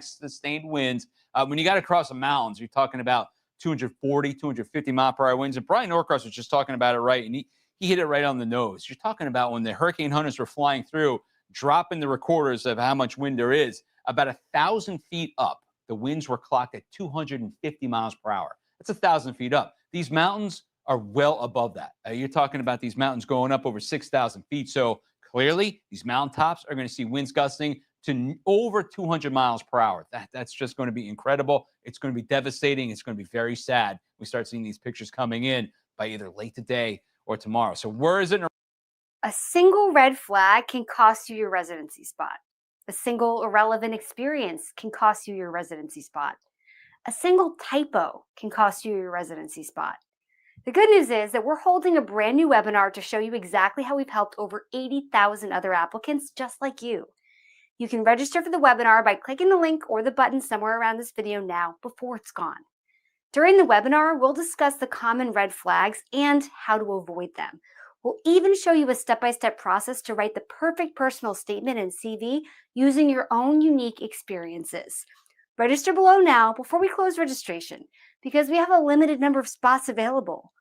sustained winds. When you got to cross the mountains, you're talking about 240, 250 mile per hour winds. And Brian Norcross was just talking about it, right? And he hit it right on the nose. You're talking about when the hurricane hunters were flying through, dropping the recorders of how much wind there is, about 1,000 feet up, the winds were clocked at 250 miles per hour. That's 1,000 feet up. These mountains are well above that. You're talking about these mountains going up over 6,000 feet. So clearly, these mountaintops are going to see winds gusting to over 200 miles per hour. That's just going to be incredible. It's going to be devastating. It's going to be very sad. We start seeing these pictures coming in by either late today or tomorrow. So where is it? A single red flag can cost you your residency spot. A single irrelevant experience can cost you your residency spot. A single typo can cost you your residency spot. The good news is that we're holding a brand new webinar to show you exactly how we've helped over 80,000 other applicants just like you. You can register for the webinar by clicking the link or the button somewhere around this video now before it's gone. During the webinar, we'll discuss the common red flags and how to avoid them. We'll even show you a step-by-step process to write the perfect personal statement and CV using your own unique experiences. Register below now before we close registration because we have a limited number of spots available.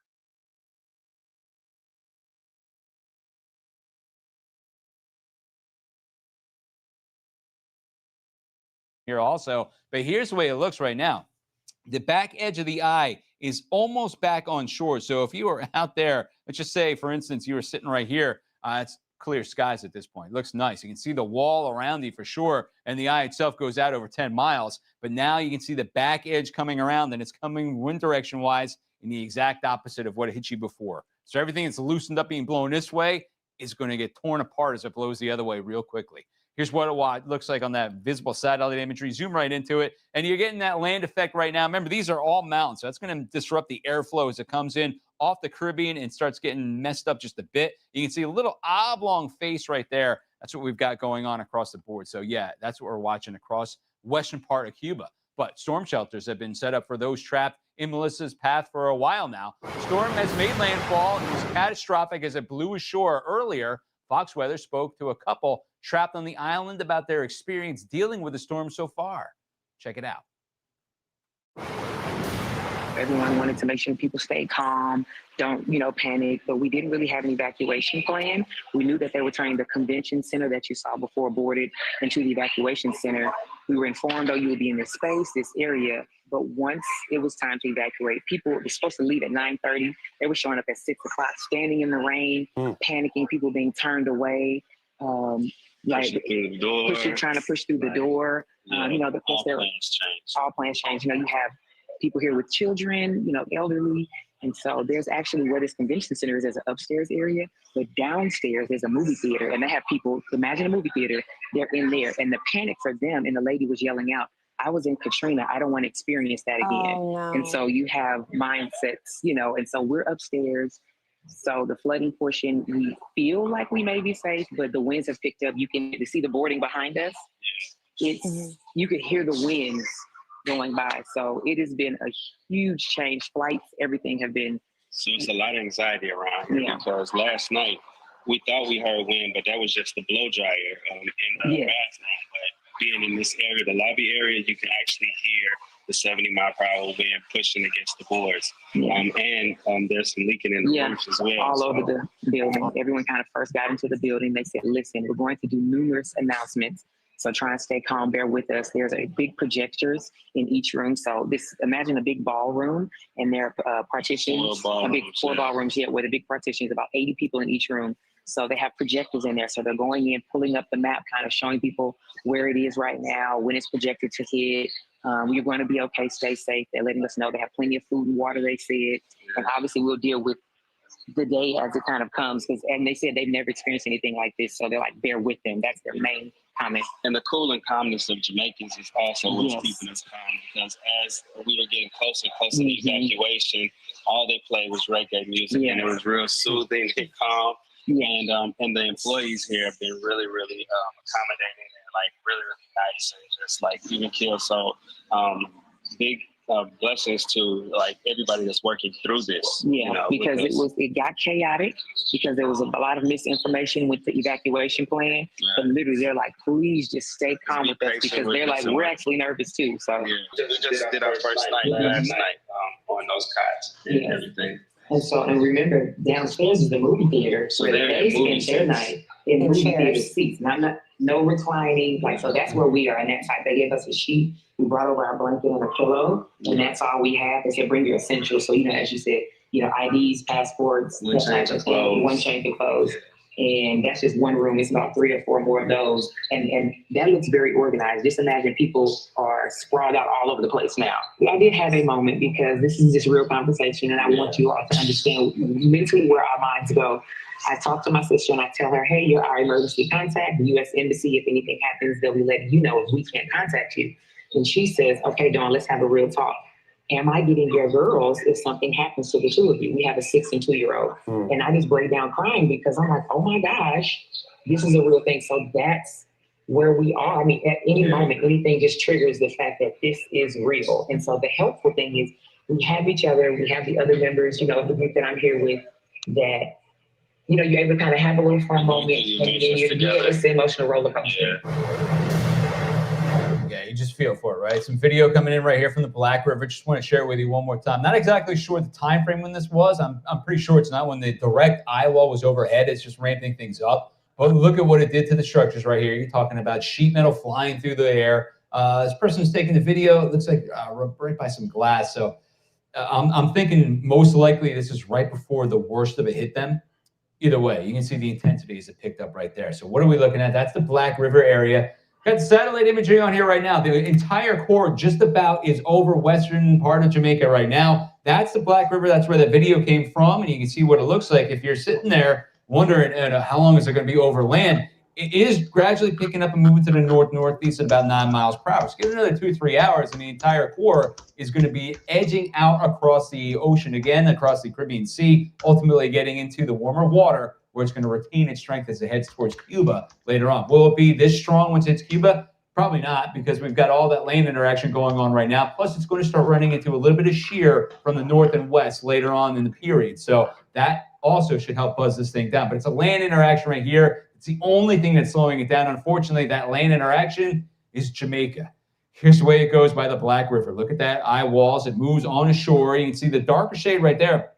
Here also, but here's the way it looks right now. The back edge of the eye is almost back on shore. So if you were out there, let's just say, for instance, you were sitting right here, it's clear skies at this point. It looks nice. You can see the wall around you for sure, and the eye itself goes out over 10 miles. But now you can see the back edge coming around, and it's coming wind direction-wise in the exact opposite of what hit you before. So everything that's loosened up being blown this way is going to get torn apart as it blows the other way real quickly. Here's what it looks like on that visible satellite imagery. Zoom right into it, and you're getting that land effect right now. Remember, these are all mountains, so that's going to disrupt the airflow as it comes in off the Caribbean and starts getting messed up just a bit. You can see a little oblong face right there. That's what we've got going on across the board. So, yeah, that's what we're watching across western part of Cuba. But storm shelters have been set up for those trapped in Melissa's path for a while now. The storm has made landfall. It was catastrophic as it blew ashore earlier. Fox Weather spoke to a couple trapped on the island about their experience dealing with the storm so far. Check it out. Everyone wanted to make sure people stay calm, don't, panic, but we didn't really have an evacuation plan. We knew that they were turning the convention center that you saw before boarded into the evacuation center. We were informed, though, you would be in this space, this area, but once it was time to evacuate, people were supposed to leave at 9:30. They were showing up at 6 o'clock, standing in the rain, panicking, people being turned away. Trying to push through the door. All plans change. You have people here with children, elderly. And so there's actually where this convention center is as an upstairs area, but downstairs there's a movie theater, and they have people, imagine a movie theater, they're in there. And the panic for them, and the lady was yelling out, I was in Katrina, I don't want to experience that again. Oh, no. And so you have mindsets, and so we're upstairs. So the flooding portion, we feel like we may be safe, but the winds have picked up. You can see the boarding behind us. You could hear the winds going by. So it has been a huge change. Flights, everything have been. So it's a lot of anxiety around here because last night we thought we heard wind, but that was just the blow dryer in the bathroom. But being in this area, the lobby area, you can actually hear the 70 mile per hour wind pushing against the boards. And there's some leaking in the roofs as well. All over the building. Everyone kind of first got into the building. They said, listen, we're going to do numerous announcements. So try and stay calm, bear with us. There's big projectors in each room. So imagine a big ballroom, and there are partitions, four ballrooms, where the big partition is about 80 people in each room. So they have projectors in there. So they're going in, pulling up the map, kind of showing people where it is right now, when it's projected to hit. You're going to be okay, stay safe. They're letting us know they have plenty of food and water, they said. And obviously we'll deal with the day as it kind of comes. And they said they've never experienced anything like this. So they're like, bear with them. That's their main comment. And the cool and calmness of Jamaicans is also what's keeping us calm, because as we were getting closer and closer to evacuation, all they played was reggae music, and it was real soothing and calm. And the employees here have been really, really accommodating and really, really nice, and just even kill. So big blessings to like everybody that's working through this. Yeah, because it got chaotic because there was a lot of misinformation with the evacuation plan. Yeah. But literally, they're like, please just stay calm with us because they're like, we're actually nervous too. So we just did our first night last night on those cots and everything. And remember, downstairs is the movie theater, so they spend their night in movie theater seats, no reclining. Like, so that's where we are in that site. They gave us a sheet. We brought over our blanket and a pillow, and that's all we have. They said, bring your essentials. So, as you said, IDs, passports, one change of clothes. And that's just one room. It's about 3 or 4 more of those. And that looks very organized. Just imagine people are sprawled out all over the place now. I did have a moment because this is just real conversation, and I want you all to understand mentally where our minds go. I talk to my sister and I tell her, hey, you're our emergency contact, the U.S. Embassy. If anything happens, they'll be letting you know if we can't contact you. And she says, okay, Dawn, let's have a real talk. Am I getting your girls if something happens to the two of you? We have a 6 and 2-year-old. And I just break down crying because I'm like, oh my gosh, this is a real thing. So that's where we are. I mean, at any moment, anything just triggers the fact that this is real. And so the helpful thing is we have each other, we have the other members, the group that I'm here with, that, you're able to kind of have a little fun moment. And it's the emotional roller coaster. Yeah, you just feel for it, right? Some video coming in right here from the Black River. Just want to share it with you one more time. Not exactly sure the time frame when this was. I'm pretty sure it's not when the direct eye wall was overhead. It's just ramping things up. But look at what it did to the structures right here. You're talking about sheet metal flying through the air. This person's taking the video. It looks like right by some glass. So I'm thinking most likely this is right before the worst of it hit them. Either way, you can see the intensity as it picked up right there. So what are we looking at? That's the Black River area. Got satellite imagery on here right now. The entire core just about is over western part of Jamaica right now. That's the Black River. That's where the video came from. And you can see what it looks like. If you're sitting there wondering how long is it going to be over land, it is gradually picking up and moving to the northeast at about 9 miles per hour. So give it another 2-3 hours, and the entire core is going to be edging out across the ocean again, across the Caribbean Sea, ultimately getting into the warmer water, where it's going to retain its strength as it heads towards Cuba later on. Will it be this strong once it's Cuba? Probably not, because we've got all that land interaction going on right now. Plus, it's going to start running into a little bit of shear from the north and west later on in the period. So that also should help buzz this thing down. But it's a land interaction right here. It's the only thing that's slowing it down. Unfortunately, that land interaction is Jamaica. Here's the way it goes by the Black River. Look at that eye walls. It moves on ashore. You can see the darker shade right there.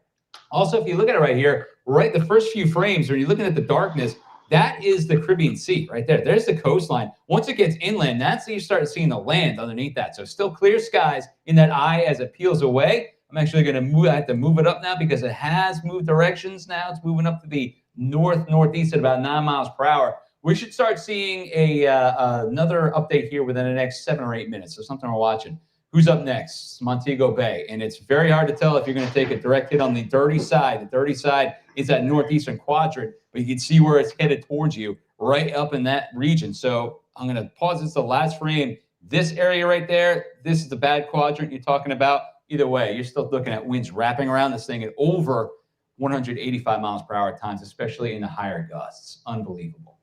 Also, if you look at it right here, right, the first few frames, when you're looking at the darkness, that is the Caribbean Sea right there. There's the coastline. Once it gets inland, that's when you start seeing the land underneath that. So still clear skies in that eye as it peels away. I'm actually going to move. I have to move it up now because it has moved directions now. It's moving up to the northeast at about 9 miles per hour. We should start seeing another update here within the next 7 or 8 minutes. So something we're watching. Who's up next? It's Montego Bay. And it's very hard to tell if you're going to take a direct hit on the dirty side. The dirty side is that northeastern quadrant, but you can see where it's headed towards you right up in that region. So I'm going to pause this the last frame. This area right there, this is the bad quadrant you're talking about. Either way, you're still looking at winds wrapping around this thing at over 185 miles per hour at times, especially in the higher gusts. Unbelievable.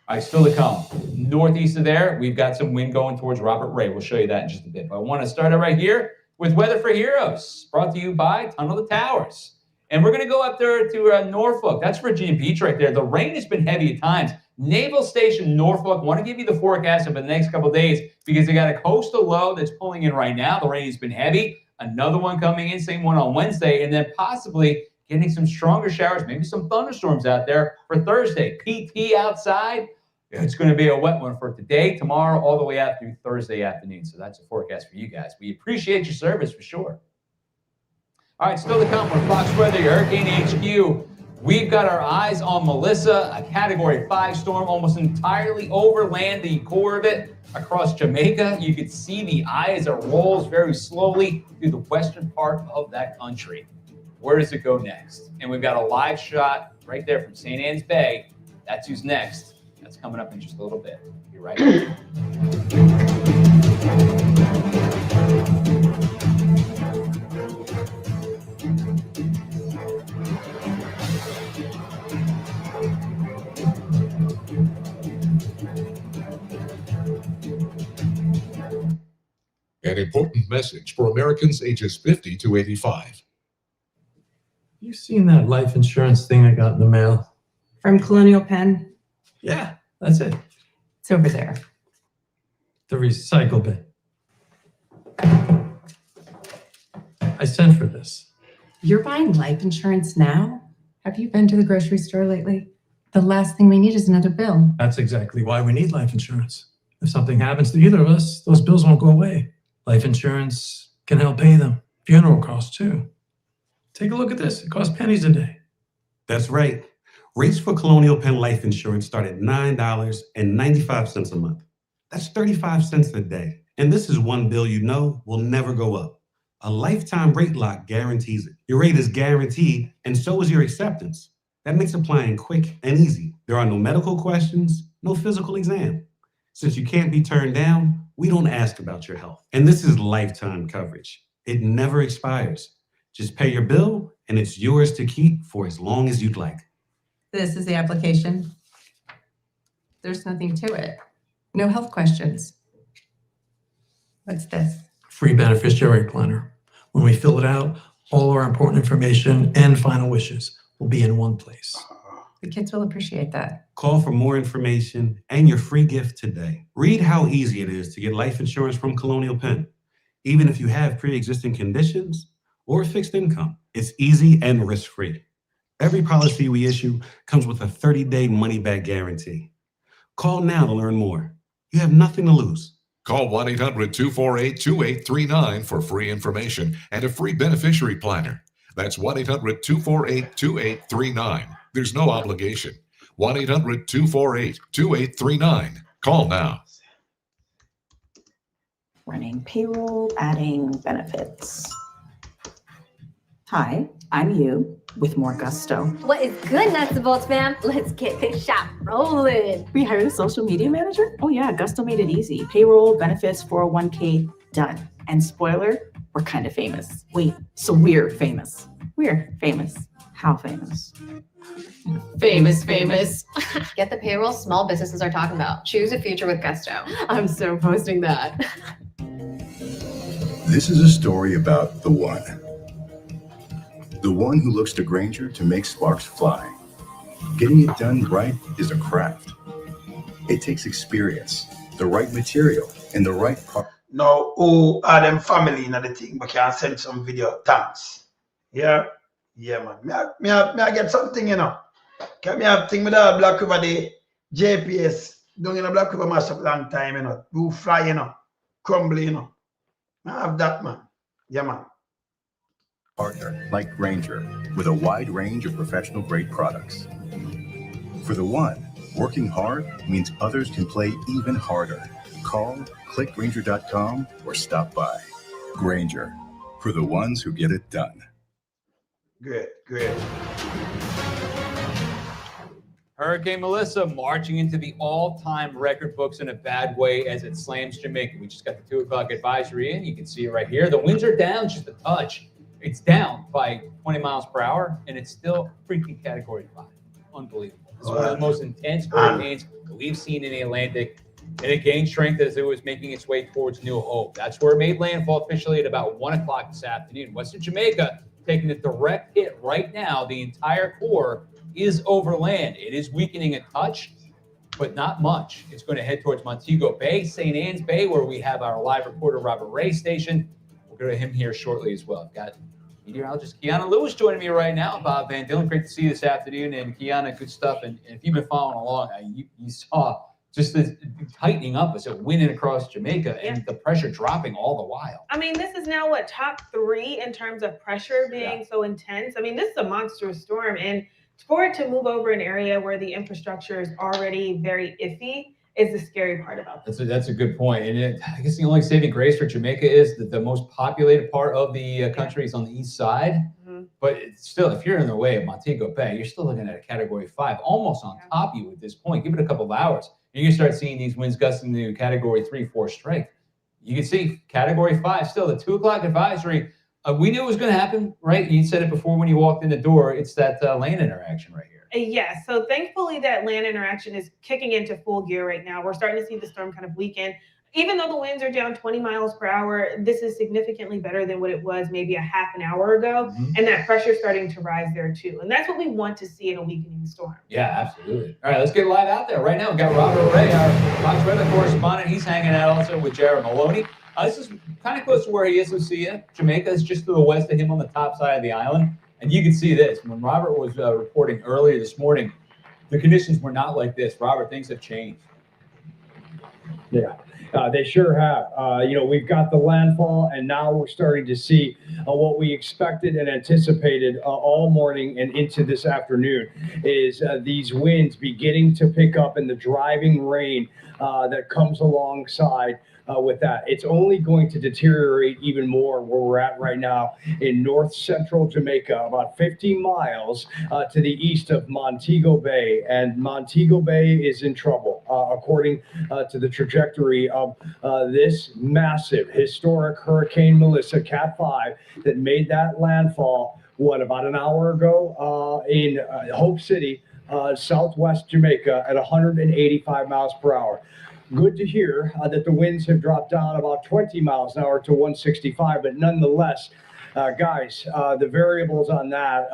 All right, still to come. Northeast of there, we've got some wind going towards Robert Ray. We'll show you that in just a bit. But I want to start it right here with Weather for Heroes, brought to you by Tunnel to Towers. And we're going to go up there to Norfolk. That's Virginia Beach right there. The rain has been heavy at times. Naval Station Norfolk, want to give you the forecast over the next couple of days because they got a coastal low that's pulling in right now. The rain has been heavy. Another one coming in, same one on Wednesday, and then possibly getting some stronger showers, maybe some thunderstorms out there for Thursday. PT outside. It's going to be a wet one for today, tomorrow, all the way out through Thursday afternoon. So that's a forecast for you guys. We appreciate your service for sure. All right, still to come from Fox Weather, your Hurricane HQ. We've got our eyes on Melissa, a Category 5 storm, almost entirely overland the core of it across Jamaica. You can see the eye as it rolls very slowly through the western part of that country. Where does it go next? And we've got a live shot right there from St. Anne's Bay. That's who's next. That's coming up in just a little bit. You're right. An important message for Americans ages 50 to 85. You seen that life insurance thing I got in the mail? From Colonial Penn? Yeah, that's it. It's over there. The recycle bin. I sent for this. You're buying life insurance now? Have you been to the grocery store lately? The last thing we need is another bill. That's exactly why we need life insurance. If something happens to either of us, those bills won't go away. Life insurance can help pay them. Funeral costs too. Take a look at this. It costs pennies a day. That's right. Rates for Colonial Penn Life Insurance start at $9.95 a month. That's 35 cents a day. And this is one bill you know will never go up. A lifetime rate lock guarantees it. Your rate is guaranteed, and so is your acceptance. That makes applying quick and easy. There are no medical questions, no physical exam. Since you can't be turned down, we don't ask about your health. And this is lifetime coverage. It never expires. Just pay your bill, and it's yours to keep for as long as you'd like. This is the application. There's nothing to it. No health questions. What's this? Free beneficiary planner. When we fill it out, all our important information and final wishes will be in one place. The kids will appreciate that. Call for more information and your free gift today. Read how easy it is to get life insurance from Colonial Penn. Even if you have pre-existing conditions or fixed income, it's easy and risk-free. Every policy we issue comes with a 30-day money-back guarantee. Call now to learn more. You have nothing to lose. Call 1-800-248-2839 for free information and a free beneficiary planner. That's 1-800-248-2839. There's no obligation. 1-800-248-2839. Call now. Running payroll, adding benefits. Hi, I'm you with more gusto. What is good, nuts and bolts, fam? Let's get this shop rolling. We hired a social media manager? Oh yeah, Gusto made it easy. Payroll, benefits, 401k, done. And spoiler, we're kind of famous. Wait, so we're famous. We're famous. How famous? Famous. Get the payroll small businesses are talking about. Choose a future with Gusto. I'm so posting that. This is a story about the one. The one who looks to Grainger to make sparks fly. Getting it done right is a craft. It takes experience, the right material, and the right part. Now, who are them family in the thing? We can send some video. Thanks. Yeah? Yeah, man. Me I get something, you know. Can me have thing with a Black River the JPS. Doing in a Black River mash up long time, you know. Do fly, you know. Crumble, you know. I have that, man. Yeah, man. Partner like Grainger with a wide range of professional grade products. For the one, working hard means others can play even harder. Call, click Grainger.com or stop by. Grainger, for the ones who get it done. Great. Hurricane Melissa marching into the all-time record books in a bad way as it slams Jamaica. We just got the 2 o'clock advisory in. You can see it right here. The winds are down just a touch. It's down by 20 miles per hour, and it's still freaking Category 5. Unbelievable. It's one of the most intense hurricanes that we've seen in the Atlantic, and it gained strength as it was making its way towards New Hope. That's where it made landfall officially at about 1 o'clock this afternoon. Western Jamaica taking a direct hit right now. The entire core is over land. It is weakening a touch, but not much. It's going to head towards Montego Bay, St. Anne's Bay, where we have our live reporter, Robert Ray, stationed. We'll go to him here shortly as well. I've got meteorologist Kiana Lewis joining me right now. Bob Van Dillen, great to see you this afternoon. And Kiana, good stuff. And if you've been following along, you saw just the tightening up as it winning across Jamaica and the pressure dropping all the while. I mean, this is now top 3 in terms of pressure being so intense. I mean, this is a monstrous storm. And for it to move over an area where the infrastructure is already very iffy is the scary part about this. That's a good point. And I guess the only saving grace for Jamaica is that the most populated part of the country is on the east side. Mm-hmm. But it's still, if you're in the way of Montego Bay, you're still looking at a Category 5, almost on top of you at this point. Give it a couple of hours. You're going to start seeing these winds gusting to Category 3, 4 strength. You can see Category 5 still, the 2 o'clock advisory. We knew it was going to happen, right? You said it before when you walked in the door. It's that land interaction right here. Yes. So thankfully that land interaction is kicking into full gear right now. We're starting to see the storm kind of weaken. even though the winds are down 20 miles per hour, this is significantly better than what it was maybe a half an hour ago. And that pressure is starting to rise there too. And that's what we want to see in a weakening storm. Yeah, absolutely. All right, let's get live out there. Right now, we've got Robert Ray, our Fox Weather correspondent. He's hanging out also with Jared Maloney. This is kind of close to where he is, Lucia. Jamaica is just to the west of him on the top side of the island. And you can see this. When Robert was reporting earlier this morning, the conditions were not like this. Robert, things have changed. Yeah. They sure have. We've got the landfall, and now we're starting to see what we expected and anticipated all morning and into this afternoon is these winds beginning to pick up and the driving rain that comes alongside with that. It's only going to deteriorate even more where we're at right now in north central Jamaica, about 50 miles to the east of Montego Bay. And Montego Bay is in trouble, according to the trajectory of this massive, historic Hurricane Melissa, Cat 5, that made that landfall, about an hour ago in Hope City, southwest Jamaica at 185 miles per hour. Good to hear that the winds have dropped down about 20 miles an hour to 165, but nonetheless, guys, the variables on that,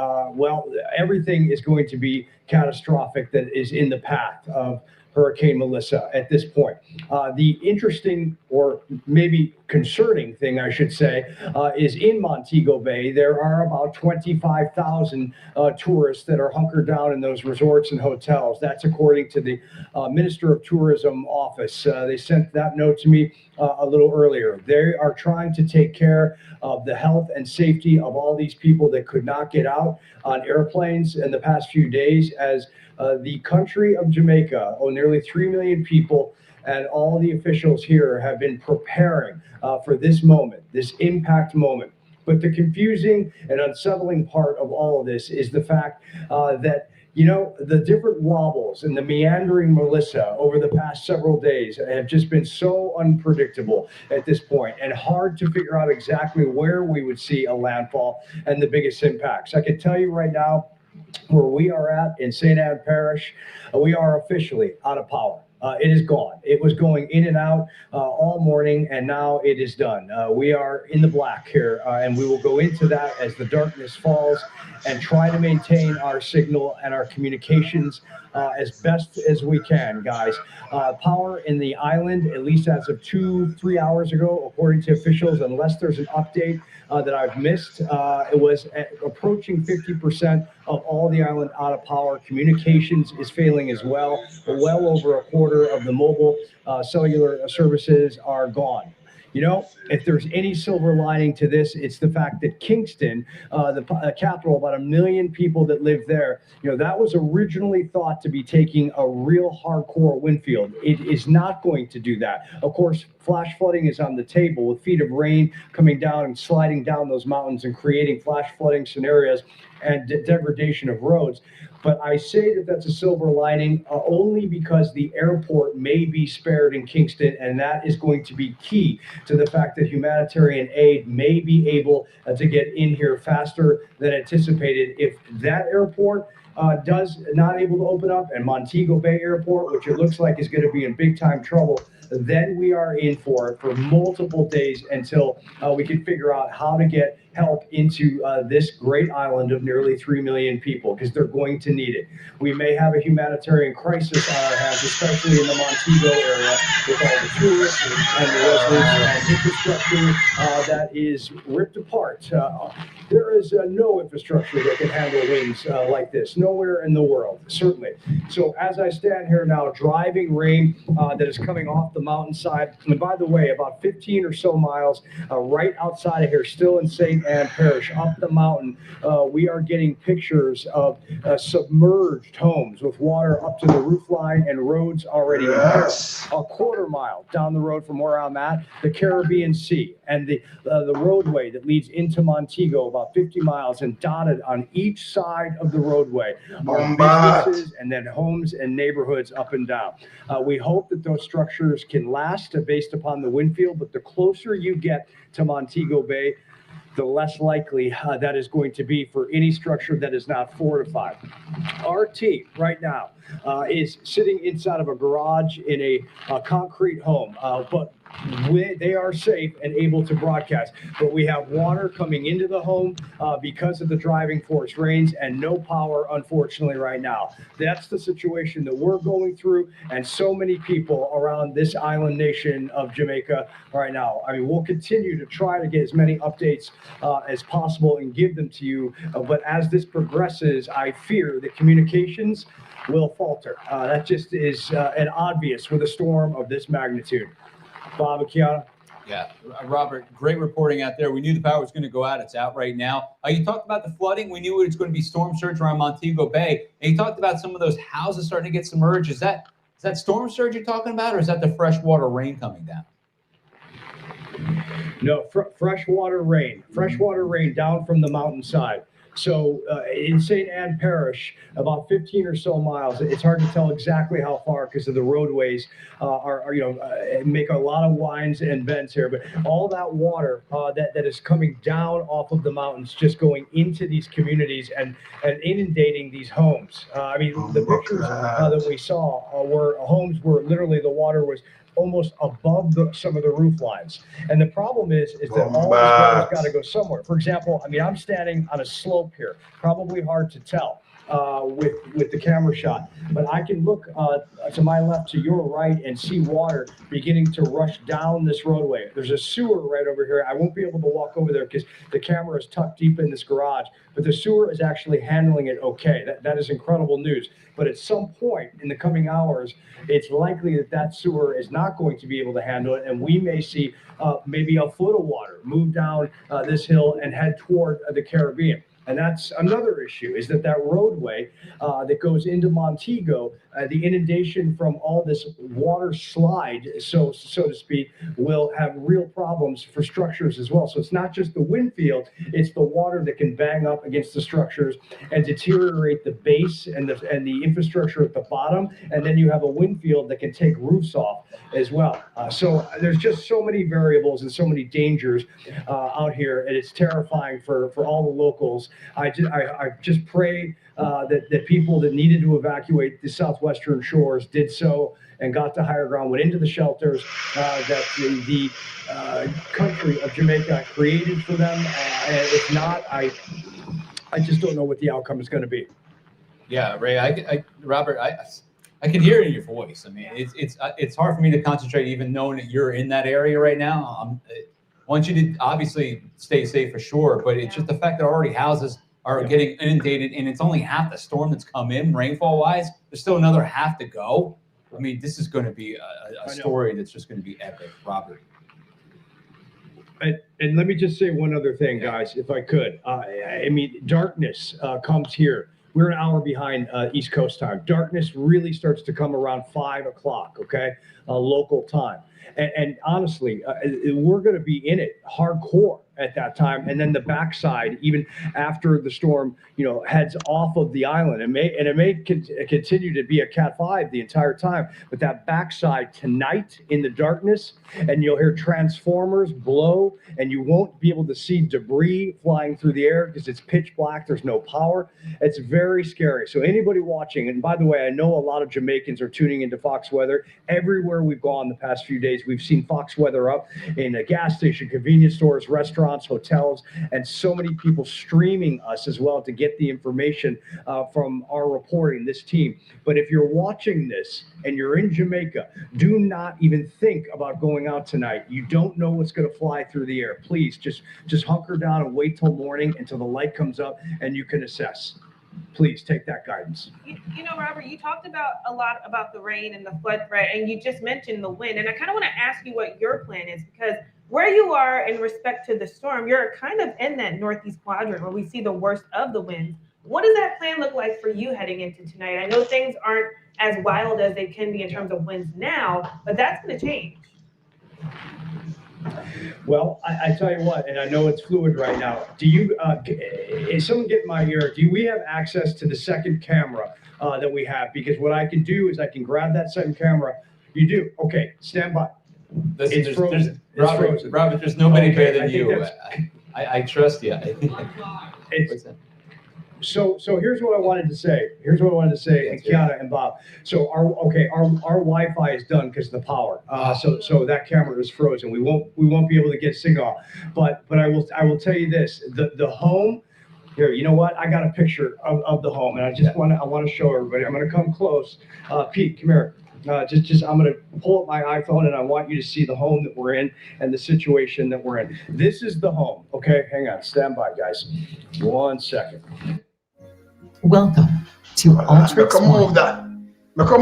everything is going to be catastrophic that is in the path of Hurricane Melissa at this point. The interesting, or maybe concerning thing, I should say, is in Montego Bay, there are about 25,000 tourists that are hunkered down in those resorts and hotels. That's according to the Minister of Tourism office. They sent that note to me a little earlier. They are trying to take care of the health and safety of all these people that could not get out on airplanes in the past few days, as the country of Jamaica, nearly 3 million people, and all the officials here have been preparing for this moment, this impact moment. But the confusing and unsettling part of all of this is the fact that the different wobbles and the meandering Melissa over the past several days have just been so unpredictable at this point, and hard to figure out exactly where we would see a landfall and the biggest impacts. I can tell you right now, where we are at in St. Anne Parish, we are officially out of power. It is gone. It was going in and out all morning, and now it is done. We are in the black here, and we will go into that as the darkness falls and try to maintain our signal and our communications as best as we can, guys. Power in the island, at least as of 2-3 hours ago, according to officials, unless there's an update that I've missed, it was approaching 50% of all the island out of power. Communications is failing as well. Well over a quarter of the mobile cellular services are gone. If there's any silver lining to this, it's the fact that Kingston, the capital, about 1 million people that live there, that was originally thought to be taking a real hardcore wind field. It is not going to do that. Of course, flash flooding is on the table, with feet of rain coming down and sliding down those mountains and creating flash flooding scenarios and degradation of roads. But I say that that's a silver lining only because the airport may be spared in Kingston, and that is going to be key to the fact that humanitarian aid may be able to get in here faster than anticipated. If that airport does not able to open up, and Montego Bay Airport, which it looks like is going to be in big time trouble, then we are in for it for multiple days until we can figure out how to get help into this great island of nearly 3 million people, because they're going to need it. We may have a humanitarian crisis on our hands, especially in the Montego area, with all the tourists and the residents and infrastructure that is ripped apart. There is no infrastructure that can handle winds like this, nowhere in the world, certainly. So as I stand here now, driving rain that is coming off the mountainside, and by the way, about 15 or so miles right outside of here, still in St. Anne Parish, up the mountain, we are getting pictures of submerged homes with water up to the roof line and roads already impaired. A quarter mile down the road from where I'm at, the Caribbean Sea, and the roadway that leads into Montego, about 50 miles, and dotted on each side of the roadway are businesses and then homes and neighborhoods up and down. We hope that those structures can last based upon the wind field, but the closer you get to Montego Bay, the less likely that is going to be for any structure that is not fortified. Our team right now is sitting inside of a garage in a concrete home, but they are safe and able to broadcast. But we have water coming into the home because of the driving force rains, and no power, unfortunately, right now. That's the situation that we're going through, and so many people around this island nation of Jamaica right now. I mean, we'll continue to try to get as many updates as possible and give them to you. But as this progresses, I fear that communications will falter. That just is an obvious with a storm of this magnitude. Bob and Kiana? Yeah, Robert, great reporting out there. We knew the power was going to go out. It's out right now. You talked about the flooding. We knew it was going to be storm surge around Montego Bay. And you talked about some of those houses starting to get submerged. Is that storm surge you're talking about, or is that the freshwater rain coming down? No, freshwater rain down from the mountainside. So in St. Anne Parish, about 15 or so miles, it's hard to tell exactly how far because of the roadways make a lot of winds and bends here. But all that water that is coming down off of the mountains, just going into these communities and inundating these homes. I mean, the pictures that we saw were homes where literally the water was almost above some of the roof lines. And the problem is that all this water's got to go somewhere. For example, I mean, I'm standing on a slope here, probably hard to tell with the camera shot, but I can look to my left, to your right, and see water beginning to rush down this roadway. There's a sewer right over here. I won't be able to walk over there because the camera is tucked deep in this garage, but the sewer is actually handling it okay. That is incredible news. But at some point in the coming hours, it's likely that sewer is not going to be able to handle it, and we may see maybe a foot of water move down this hill and head toward the Caribbean. And that's another issue, is that roadway that goes into Montego, the inundation from all this water slide, so to speak, will have real problems for structures as well. So it's not just the wind field, it's the water that can bang up against the structures and deteriorate the base and the infrastructure at the bottom. And then you have a wind field that can take roofs off as well. So there's just so many variables and so many dangers out here, and it's terrifying for all the locals. I just pray that people that needed to evacuate the southwestern shores did so and got to higher ground, went into the shelters that the country of Jamaica created for them. And if not, I just don't know what the outcome is going to be. Yeah, Ray, Robert, I can hear it in your voice. I mean, it's hard for me to concentrate even knowing that you're in that area right now. I want you to obviously stay safe for sure, but it's just the fact that already houses are getting inundated, and it's only half the storm that's come in rainfall-wise. There's still another half to go. I mean, this is going to be a story that's just going to be epic, Robert. And let me just say one other thing, guys, if I could. I mean, darkness comes here. We're an hour behind East Coast time. Darkness really starts to come around 5 o'clock, okay, local time. And honestly, we're going to be in it hardcore at that time. And then the backside, even after the storm, heads off of the island. It may continue to be a Cat 5 the entire time. But that backside tonight in the darkness, and you'll hear transformers blow, and you won't be able to see debris flying through the air because it's pitch black. There's no power. It's very scary. So anybody watching, and by the way, I know a lot of Jamaicans are tuning into Fox Weather. Everywhere we've gone the past few days, we've seen Fox Weather up in a gas station, convenience stores, restaurants, hotels, and so many people streaming us as well to get the information from our reporting, this team. But if you're watching this and you're in Jamaica, do not even think about going out tonight. You don't know what's going to fly through the air. Please just hunker down and wait till morning, until the light comes up and you can assess. Please take that guidance. Robert, you talked about a lot about the rain and the flood threat, and you just mentioned the wind. And I kind of want to ask you what your plan is, because where you are in respect to the storm, you're kind of in that northeast quadrant where we see the worst of the winds. What does that plan look like for you heading into tonight? I know things aren't as wild as they can be in terms of winds now, but that's going to change. Well, I tell you what, and I know it's fluid right now. Do you, is someone get my ear? Do we have access to the second camera that we have? Because what I can do is I can grab that second camera. You do? Okay, stand by. It's frozen. Robert, there's nobody better than you. I trust you. So here's what I wanted to say. And Kiana and Bob. So our Wi-Fi is done because of the power. So that camera is frozen. We won't be able to get signal. But I will tell you this. The home. Here, you know what? I got a picture of the home, and I want to show everybody. I'm going to come close. Pete, come here. I'm going to pull up my iPhone, and I want you to see the home that we're in and the situation that we're in. This is the home. Okay, hang on. Stand by, guys. 1 second. Welcome to Alteryx One,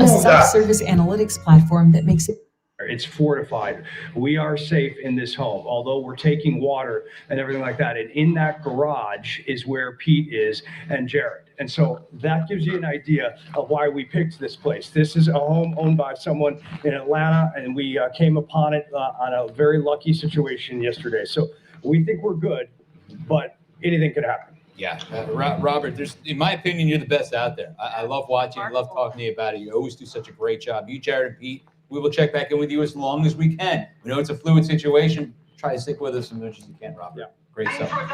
a self-service analytics platform that makes it. It's fortified. We are safe in this home, although we're taking water and everything like that. And in that garage is where Pete is and Jared. And so that gives you an idea of why we picked this place. This is a home owned by someone in Atlanta, and we came upon it on a very lucky situation yesterday. So we think we're good, but anything could happen. Yeah, Robert, in my opinion, you're the best out there. I love watching. I love talking to you about it. You always do such a great job. You, Jared, and Pete, we will check back in with you as long as we can. We know it's a fluid situation. Try to stick with us as much as you can, Robert. Yeah. Great stuff. Yeah,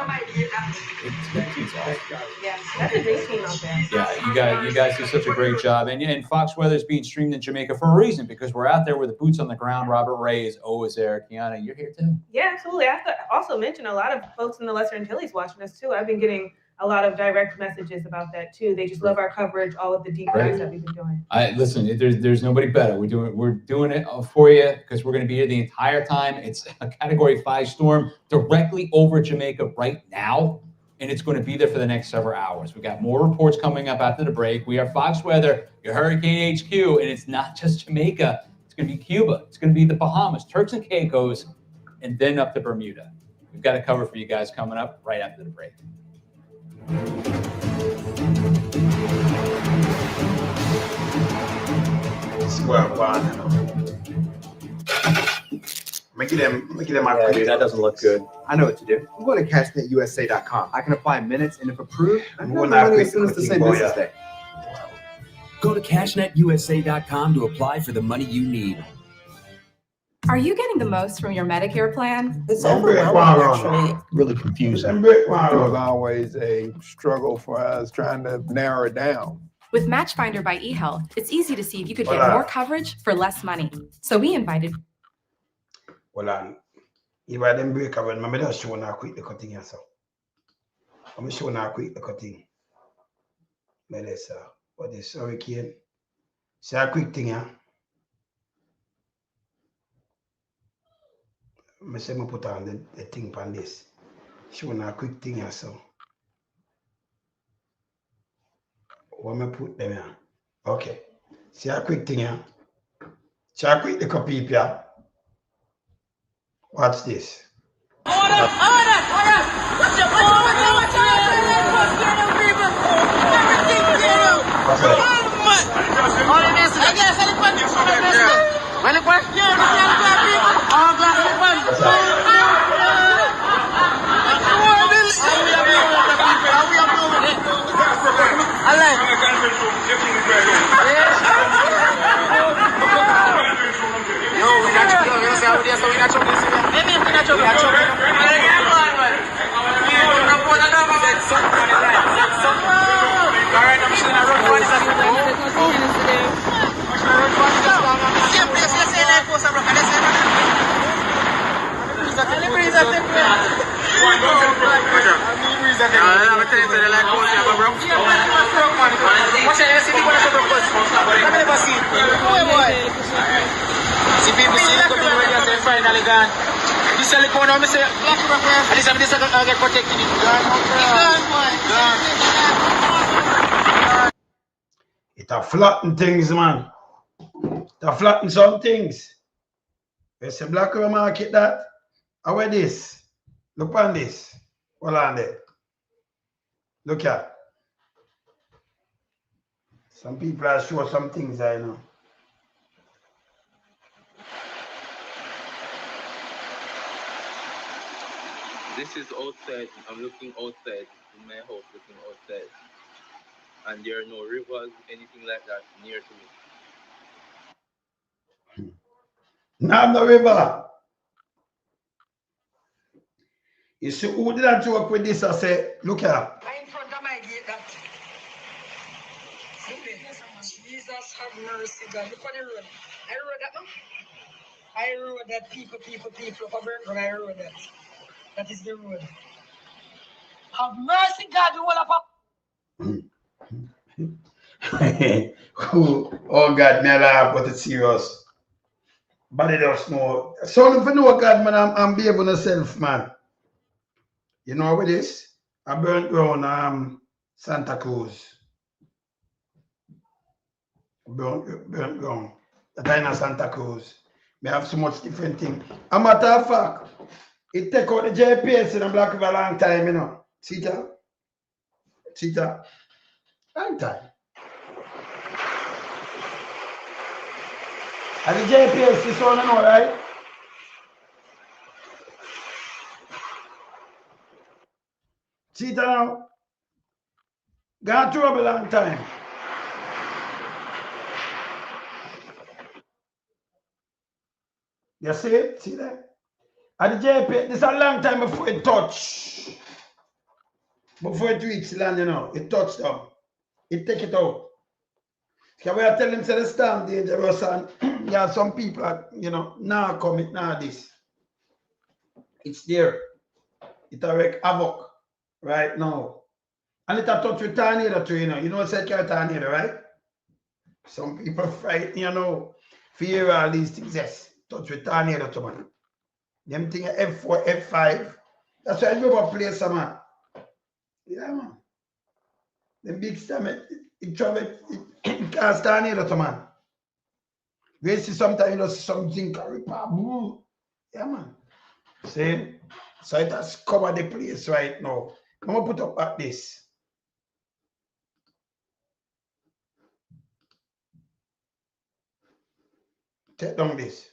that's a great team out there. Yeah, you guys do such a great job. And Fox Weather is being streamed in Jamaica for a reason, because we're out there with the boots on the ground. Robert Ray is always there. Kiana, you're here too. Yeah, absolutely. I have to also mention a lot of folks in the Lesser Antilles watching us too. I've been getting a lot of direct messages about that too. They just love our coverage, all of the deep dives that we've been doing. Listen, there's nobody better. We're doing it for you because we're going to be here the entire time. It's a Category 5 storm directly over Jamaica right now, and it's going to be there for the next several hours. We got more reports coming up after the break. We are Fox Weather, your Hurricane HQ, and it's not just Jamaica. It's going to be Cuba. It's going to be the Bahamas, Turks and Caicos, and then up to Bermuda. We've got a cover for you guys coming up right after the break. Square one. Make them. Yeah, dude, that doesn't look good. I know what to do. I'm going to cashnetusa.com. I can apply minutes, and if approved, I can have money as soon as the same business day. Go to cashnetusa.com to apply for the money you need. Are you getting the most from your Medicare plan? It's overwhelming, actually. Really confusing. It was always a struggle for us trying to narrow it down. With Matchfinder by eHealth, it's easy to see if you could get more coverage for less money. So we invited. Hold on. If I didn't break up, I'm just showing how quick the cutting is. I'm showing how quick the cutting. What is hurricane? See how quick thing, yeah? I say I put on the thing on this. Showing a quick thing here, so. What I put them here? Okay. See a quick thing here. See how quick the copy here. Watch this. It a flatten things, man. It a flatten some things. There's a black market that. How are this? Look on this. Hold on there. Look at. Some people are sure some things I know. This is outside. I'm looking outside in my house, looking outside. And there are no rivers, anything like that near to me. No river. You see who did that joke with this? I say, look at her. I'm in front of my gate that. Jesus have mercy, God. Look on the road. I rode that. I rode that people over and I rode that. That is the road. Have mercy, God. You will Oh God, me laugh, but it's serious. But it does know. So if you know God, man, I'm behaving myself, man. You know what it is? I burnt down Santa Cruz. Burnt down. That I in Santa Cruz. Me have so much different thing. A matter of fact, it take out the GPS in a Black River a long time, you know. See that? See that? Long time. And the GPS is on and all, right? See that now? Gone through a long time. You see it? See that? And the JP, this is a long time before it touch. Before it reach land, you know, it touched down. It take it out. Because we are telling them, say the storm dangerous and there are some people that, you know, now come it, now this. It's there. It a wreak havoc right now. And it a touch with tornado too, you know. You know it's like a tornado, right? Some people frightened, you know, fear all these things, yes. Touch with tornado too, man. Them thing F4, F5. That's why you go place, man. Yeah, man. The big stomach, it travel, it cause tornado too, man. We see sometimes, you know, something carry power. Yeah, man. See? So it has covered the place right now. I'm going to put up at this. Take down this.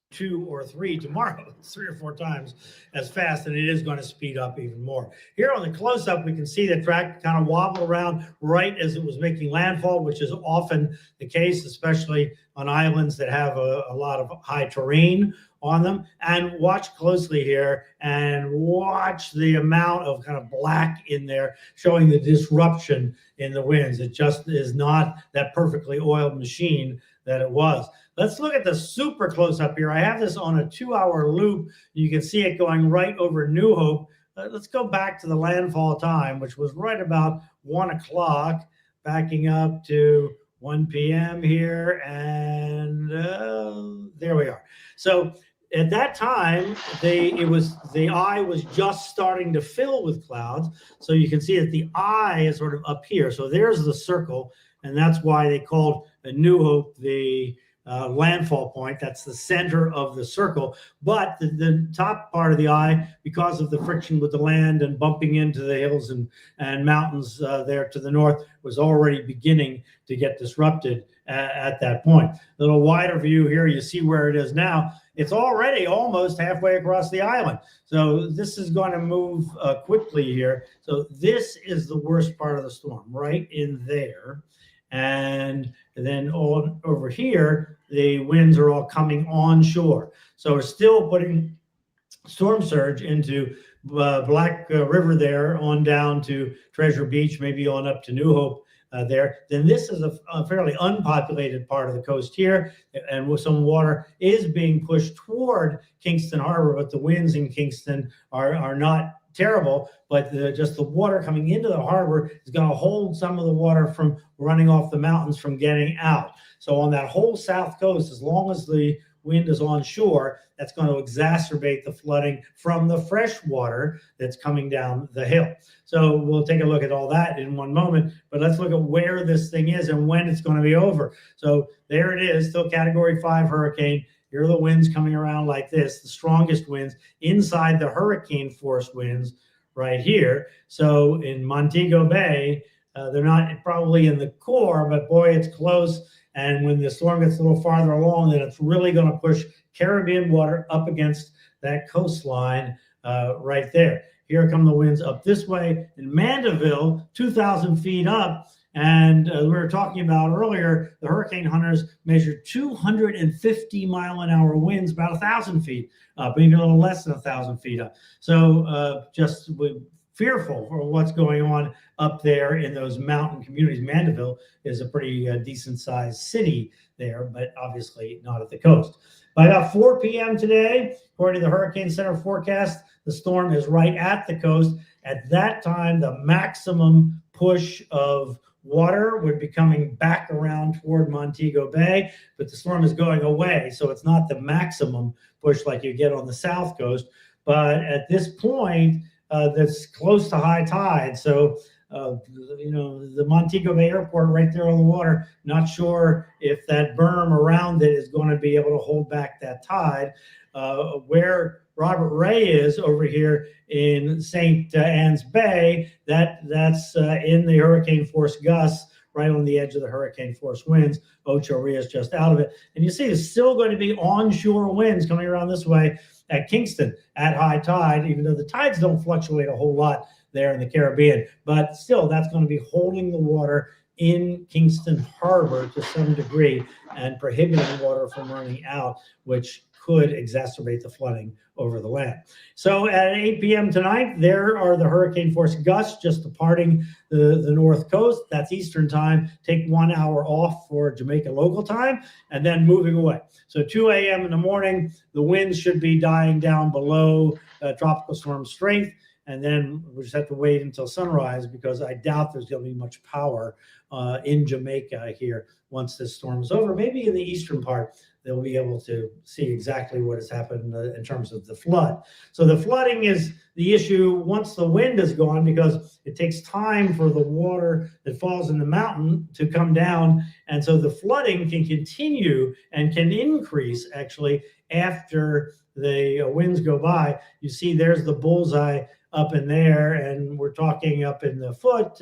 Two or three tomorrow, 3 or 4 times as fast, and it is going to speed up even more. Here on the close-up, we can see the track kind of wobble around right as it was making landfall, which is often the case, especially on islands that have a lot of high terrain on them. And watch closely here and watch the amount of kind of black in there showing the disruption in the winds. It just is not that perfectly oiled machine that it was. Let's look at the super close up here. I have this on a 2-hour loop. You can see it going right over New Hope. Let's go back to the landfall time, which was right about 1 o'clock, backing up to 1 p.m. here. And there we are. So at that time, the eye was just starting to fill with clouds. So you can see that the eye is sort of up here. So there's the circle. And that's why they called New Hope the landfall point. That's the center of the circle. But the top part of the eye, because of the friction with the land and bumping into the hills and mountains there to the north, was already beginning to get disrupted at that point. A little wider view here, you see where it is now. It's already almost halfway across the island. So this is going to move quickly here. So this is the worst part of the storm, right in there. And then over here, the winds are all coming onshore. So we're still putting storm surge into Black River there on down to Treasure Beach, maybe on up to New Hope there. Then this is a fairly unpopulated part of the coast here, and with some water is being pushed toward Kingston Harbor, but the winds in Kingston are not terrible, but just the water coming into the harbor is going to hold some of the water from running off the mountains from getting out. So on that whole south coast, as long as the wind is onshore, that's going to exacerbate the flooding from the fresh water that's coming down the hill. So we'll take a look at all that in one moment, but let's look at where this thing is and when it's going to be over. So there it is, still Category 5 hurricane. Here are the winds coming around like this, the strongest winds inside the hurricane force winds right here. So in Montego Bay, they're not probably in the core, but boy, it's close. And when the storm gets a little farther along, then it's really going to push Caribbean water up against that coastline right there. Here come the winds up this way. In Mandeville, 2,000 feet up, And we were talking about earlier, the hurricane hunters measured 250-mile-an-hour winds, about 1,000 feet up, maybe a little less than 1,000 feet up. So just fearful for what's going on up there in those mountain communities. Mandeville is a pretty decent-sized city there, but obviously not at the coast. By about 4 p.m. today, according to the Hurricane Center forecast, the storm is right at the coast. At that time, the maximum push of water would be coming back around toward Montego Bay, but the storm is going away, so it's not the maximum push like you get on the south coast. But at this point, that's close to high tide, so the Montego Bay Airport right there on the water, not sure if that berm around it is going to be able to hold back that tide. Where Robert Ray is over here in St. Anne's Bay, that's in the hurricane force gusts, right on the edge of the hurricane force winds. Ocho Rios just out of it. And you see there's still going to be onshore winds coming around this way at Kingston at high tide, even though the tides don't fluctuate a whole lot there in the Caribbean. But still, that's going to be holding the water in Kingston Harbor to some degree and prohibiting water from running out, which could exacerbate the flooding over the land. So at 8 p.m. tonight, there are the hurricane force gusts just departing the north coast. That's Eastern time. Take 1 hour off for Jamaica local time and then moving away. So 2 a.m. in the morning, the winds should be dying down below tropical storm strength. And then we just have to wait until sunrise because I doubt there's going to be much power in Jamaica here once this storm is over. Maybe in the eastern part, they'll be able to see exactly what has happened in terms of the flood. So the flooding is the issue once the wind is gone because it takes time for the water that falls in the mountain to come down. And so the flooding can continue and can increase actually after the winds go by. You see there's the bullseye up in there, and we're talking up in the foot,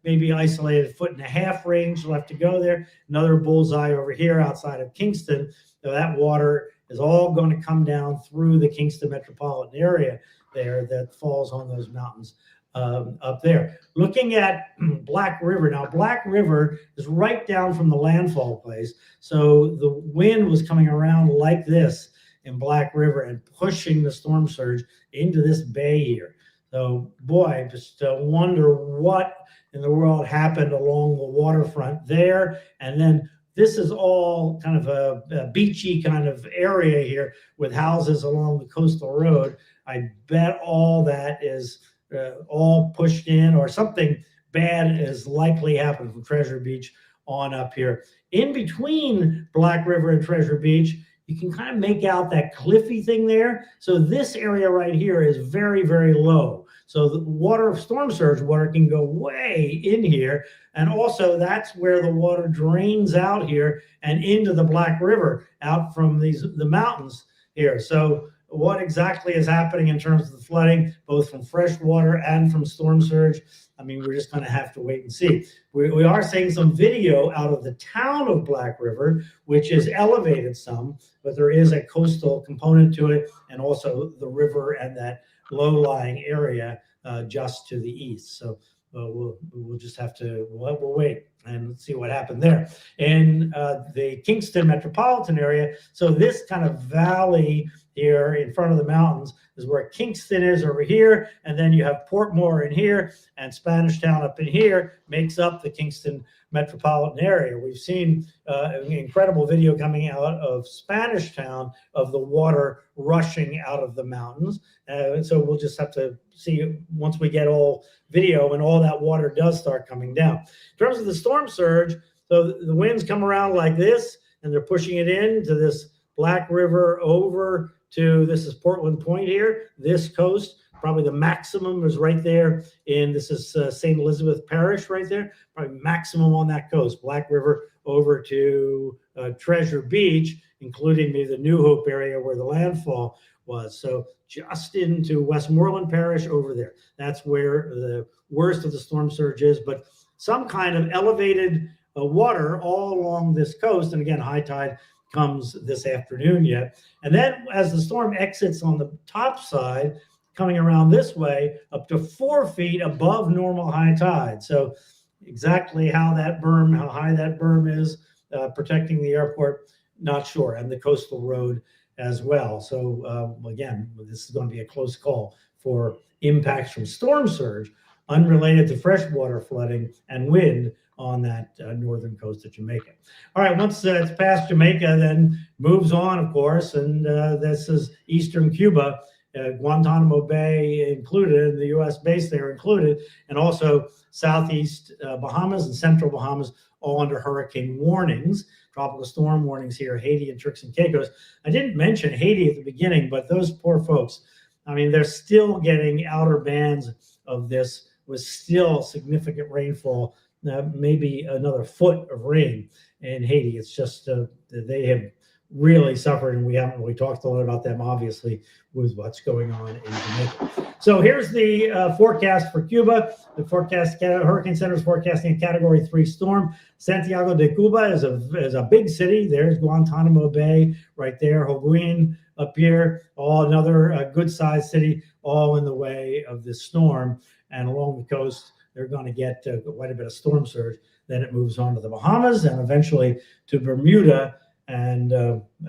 maybe isolated 1.5 foot range left to go there. Another bullseye over here outside of Kingston. So that water is all going to come down through the Kingston metropolitan area there that falls on those mountains up there. Looking at Black River. Now, Black River is right down from the landfall place. So the wind was coming around like this in Black River and pushing the storm surge into this bay here. So, boy, just wonder what in the world happened along the waterfront there. And then this is all kind of a beachy kind of area here with houses along the coastal road. I bet all that is all pushed in, or something bad is likely happened from Treasure Beach on up here. In between Black River and Treasure Beach, you can kind of make out that cliffy thing there. So this area right here is very, very low. So the water, storm surge water can go way in here. And also that's where the water drains out here and into the Black River out from the mountains here. So what exactly is happening in terms of the flooding, both from fresh water and from storm surge? I mean, we're just going to have to wait and see. We are seeing some video out of the town of Black River, which is elevated some, but there is a coastal component to it, and also the river and that low-lying area just to the east. So we'll just have to we'll wait and see what happened there. In the Kingston metropolitan area, so this kind of valley here in front of the mountains is where Kingston is over here, and then you have Portmore in here, and Spanish Town up in here makes up the Kingston metropolitan area. We've seen an incredible video coming out of Spanish Town of the water rushing out of the mountains. And so we'll just have to see once we get all video and all that water does start coming down. In terms of the storm surge, so the winds come around like this, and they're pushing it into this Black River over to, this is Portland Point here, this coast. Probably the maximum is right there in, this is St. Elizabeth Parish right there, probably maximum on that coast. Black River over to Treasure Beach, including maybe the New Hope area where the landfall was. So just into Westmoreland Parish over there. That's where the worst of the storm surge is, but some kind of elevated water all along this coast. And again, high tide comes this afternoon yet. And then as the storm exits on the top side, coming around this way, up to 4 feet above normal high tide. So Exactly how high that berm is protecting the airport, not sure, and the coastal road as well. So again, this is going to be a close call for impacts from storm surge unrelated to freshwater flooding and wind on that northern coast of Jamaica. All right, once it's past Jamaica, then moves on, of course, and this is eastern Cuba, Guantanamo Bay included, the U.S. base there included, and also southeast Bahamas and central Bahamas, all under hurricane warnings, tropical storm warnings here, Haiti and Turks and Caicos. I didn't mention Haiti at the beginning, but those poor folks, I mean, they're still getting outer bands of this with still significant rainfall, maybe another foot of rain in Haiti. It's just they have really suffered, and we haven't really talked a lot about them, obviously, with what's going on in Jamaica. So here's the forecast for Cuba. The forecast, Hurricane Center is forecasting a Category 3 storm. Santiago de Cuba is a big city. There's Guantanamo Bay right there, Holguin up here, all another good-sized city, all in the way of this storm. And along the coast, they're going to get quite a bit of storm surge. Then it moves on to the Bahamas and eventually to Bermuda. And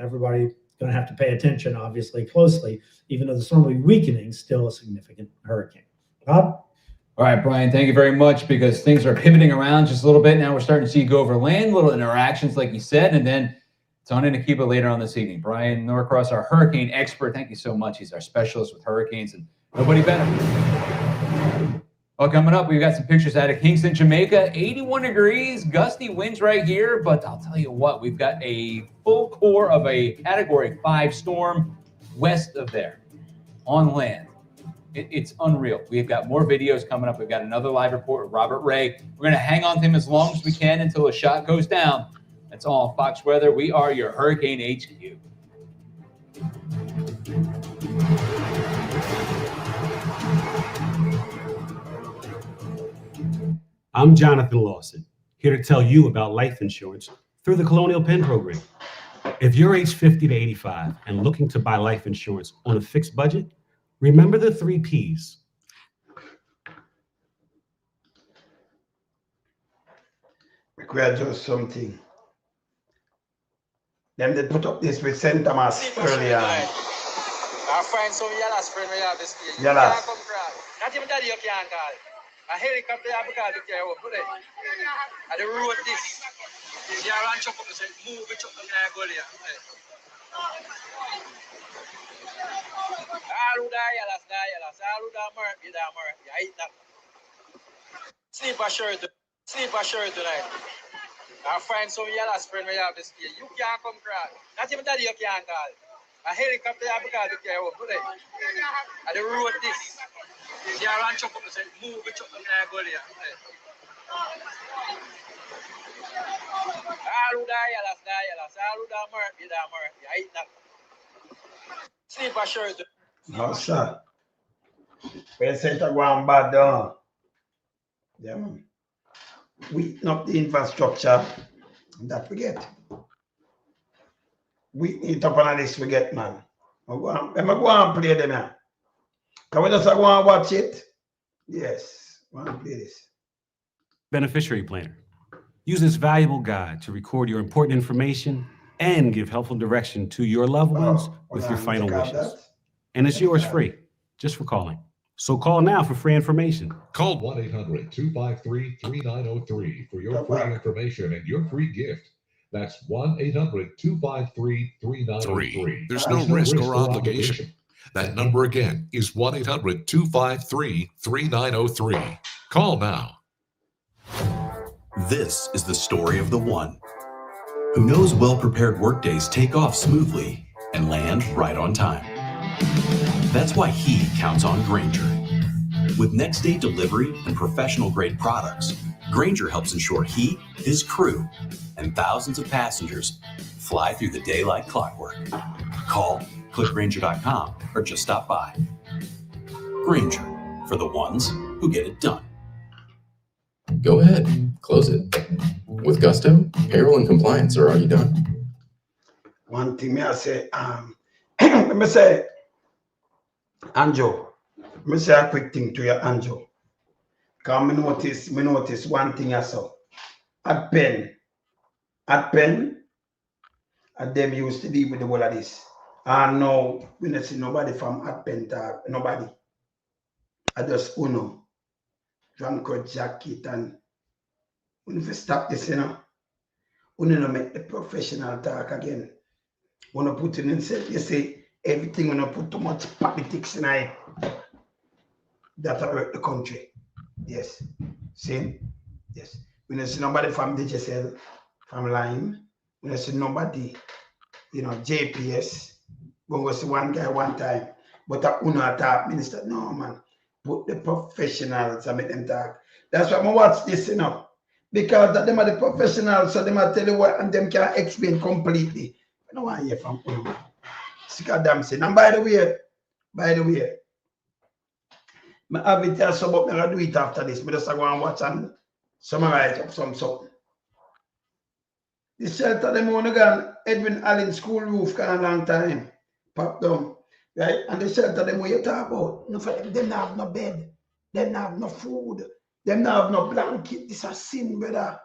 everybody going to have to pay attention, obviously, closely, even though the storm will be weakening, still a significant hurricane. Rob? All right, Brian, thank you very much, because things are pivoting around just a little bit. Now we're starting to see you go over land, little interactions, like you said, and then it's on into Cuba later on this evening. Brian Norcross, our hurricane expert, thank you so much. He's our specialist with hurricanes, and nobody better. Well, coming up, we've got some pictures out of Kingston, Jamaica. 81 degrees, gusty winds right here. But I'll tell you what, we've got a full core of a Category 5 storm west of there on land. It's unreal. We've got more videos coming up. We've got another live report with Robert Ray. We're going to hang on to him as long as we can until a shot goes down. That's all on Fox Weather. We are your Hurricane HQ. I'm Jonathan Lawson, here to tell you about life insurance through the Colonial Penn program. If you're age 50 to 85 and looking to buy life insurance on a fixed budget, remember the 3 Ps. We adjust something. Them they put up this with St. Thomas earlier. I find some Yalas friend we have this year. Yalas. Not even that you can't call. A helicopter I because you care what put it. And the road this. You run chop up and say, move it up and I go there. All who die Yalas, all who die Murph, you die Murph. You eat that. Sleep assured tonight. I find some Yalas friend we have this year. You can't come cry. Not even that you can't call. A helicopter I because you care what put it. And the road this. You run chop up and say, move it up and I go there. All who die Yalas, all who die Murph, you die Murph. You eat that. Sleep assured. No, sir. We said to go and bad down. Yeah, man. Weaken up the infrastructure. That we get. Weaken it up on this we get, man. I'm going to play them now. Can we just go and watch it? Yes. I want to play this. Beneficiary Planner. Use this valuable guide to record your important information and give helpful direction to your loved ones with your final wishes. And it's yours free, just for calling. So call now for free information. Call 1-800-253-3903 for your free information and your free gift. That's 1-800-253-3903. There's no risk or obligation. That number again is 1-800-253-3903. Call now. This is the story of the one who knows well-prepared workdays take off smoothly and land right on time. That's why he counts on Grainger. With next-day delivery and professional-grade products, Grainger helps ensure he, his crew, and thousands of passengers fly through the day like clockwork. Call, click Grainger.com, or just stop by. Grainger, for the ones who get it done. Go ahead, close it. With Gusto, payroll and compliance are already done. One thing I say, let me say, Anjo, let me say a quick thing to you, Anjo. Because me notice one thing I saw. At Penn, and them used to deal with the whole of this. And now, we don't see nobody from at Penn talk, nobody. I just Uno, Drunker Jacket, and we need to stop this, you know. We need to make the professional talk again. We don't put in himself, you see, everything we don't put too much politics in it. That hurt the country. Yes. See? Yes. We don't see nobody from DGSL, from Line. We don't see nobody, you know, JPS. We go see one guy one time. But a Uno talk, minister, no man. Put the professionals and make them talk. That's why I watch this, you know. Because them are the professionals, so they might tell you what, and them can explain completely. I don't want to hear from Uno. Sick of damn sin. And by the way, I have it here, so but I'm going to do it after this. I just go and watch and summarize up something. The shelter, them on again, Edwin Allen school roof for a long time. Pop down. Right? And the shelter, them what you talk about, no, for them not have no bed. Them not have no food. Them not have no blanket. This is a sin, brother.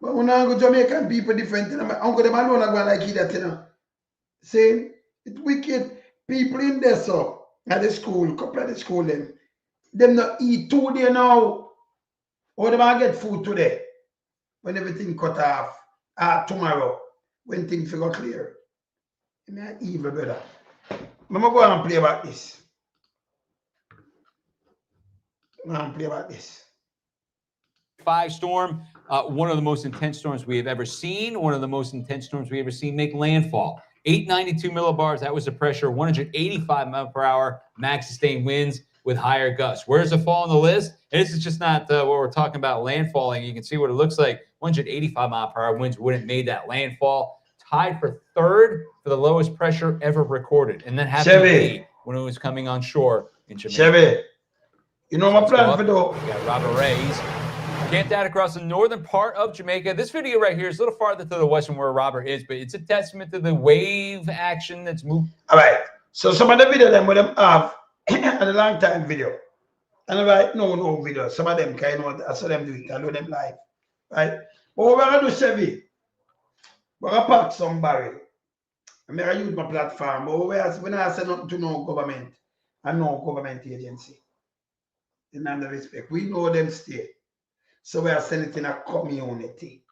But when I go to Jamaican people different, uncle them alone are going like that, you know. Saying, it's wicked. People in there, so, at the school, couple of the school, them not eat today now. Or them get food today. When everything cut off, tomorrow, when things figure clear. I'm not evil, brother. I'm going to go and play about this. I'm going to play about this. 5 storm, one of the most intense storms we have ever seen. One of the most intense storms we ever seen make landfall. 892 millibars, that was the pressure. 185 mile per hour max sustained winds with higher gusts. Where's the fall on the list? And this is just not what we're talking about landfalling. You can see what it looks like. 185 mile per hour winds wouldn't made that landfall. Tied for 3rd for the lowest pressure ever recorded. And that happened to be when it was coming on shore in Jamaica. Chevy, you know my plan for though. We got Robert Ray. He's camped out across the northern part of Jamaica. This video right here is a little farther to the west from where Robert is, but it's a testament to the wave action that's moved. All right. So some of the video them with them have a long time video. And I'm like, no video. Some of them kind of, I saw them do it. I know them live. Right? But what we're going to do, Chevy, we're going to pack some barrel. I'm going to use my platform. But when I say nothing to no government and no government agency, in the respect, we know them stay. So we are sending it in a community.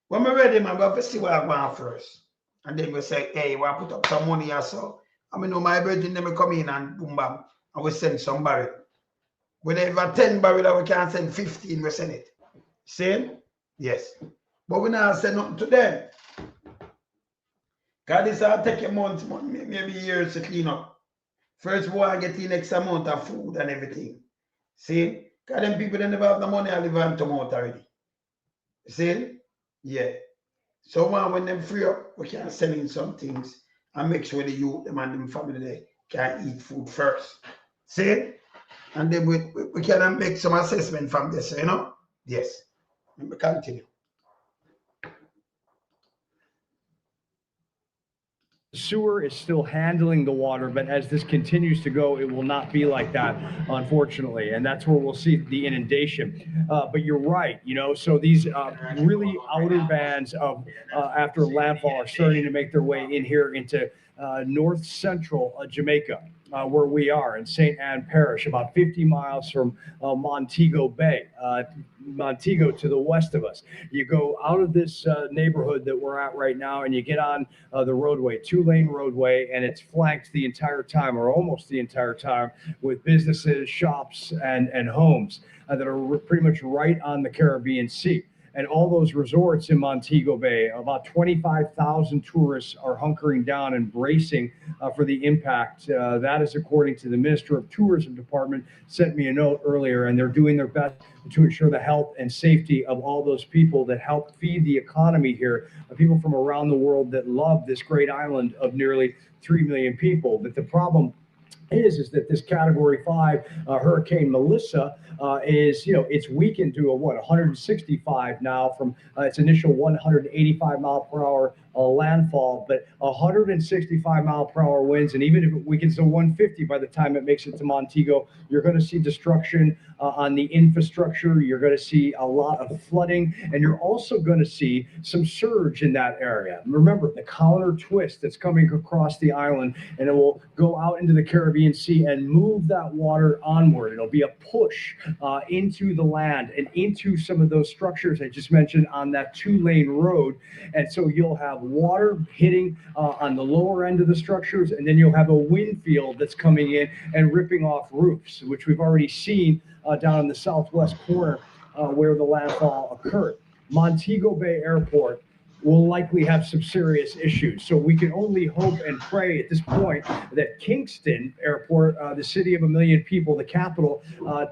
When we're ready, I'm going to see what I want first. And then we say, hey, we put up some money or so. I mean, my virgin, then we come in and boom, bam, and we send some barrel. When they have 10 barrel, we can send 15, we send it. Same? Yes. But we not send nothing to them. Because this will take a month, maybe years to clean up. First, we want to get the next amount of food and everything. See? Because them people that never have the money, I live on tomorrow already. See? Yeah. So when them free up, we can send in some things and make sure the youth, them and them family, they can eat food first. See? And then we can make some assessment from this, you know? Yes. And we continue. Sewer is still handling the water, but as this continues to go, it will not be like that, unfortunately. And that's where we'll see the inundation. But you're right, you know, so these really outer bands of after landfall are starting to make their way in here into north central Jamaica, where we are in St. Ann Parish, about 50 miles from Montego Bay, Montego to the west of us. You go out of this neighborhood that we're at right now, and you get on the roadway, 2-lane roadway, and it's flanked the entire time, or almost the entire time, with businesses, shops, and homes that are pretty much right on the Caribbean Sea. And all those resorts in Montego Bay, about 25,000 tourists are hunkering down and bracing for the impact. That is according to the Minister of Tourism Department, sent me a note earlier, and they're doing their best to ensure the health and safety of all those people that help feed the economy here, people from around the world that love this great island of nearly 3 million people. But the problem is that this Category 5 Hurricane Melissa is, it's weakened to 165 now from its initial 185 mile per hour landfall, but 165 mile per hour winds, and even if it weakens to 150 by the time it makes it to Montego, you're going to see destruction on the infrastructure. You're going to see a lot of flooding, and you're also going to see some surge in that area. Remember the counter twist that's coming across the island, and it will go out into the Caribbean Sea and move that water onward. It'll be a push into the land and into some of those structures I just mentioned on that 2-lane road. And so you'll have water hitting on the lower end of the structures, and then you'll have a wind field that's coming in and ripping off roofs, which we've already seen down in the southwest corner where the landfall occurred. Montego Bay Airport will likely have some serious issues. So we can only hope and pray at this point that Kingston Airport, the city of 1 million people, the capital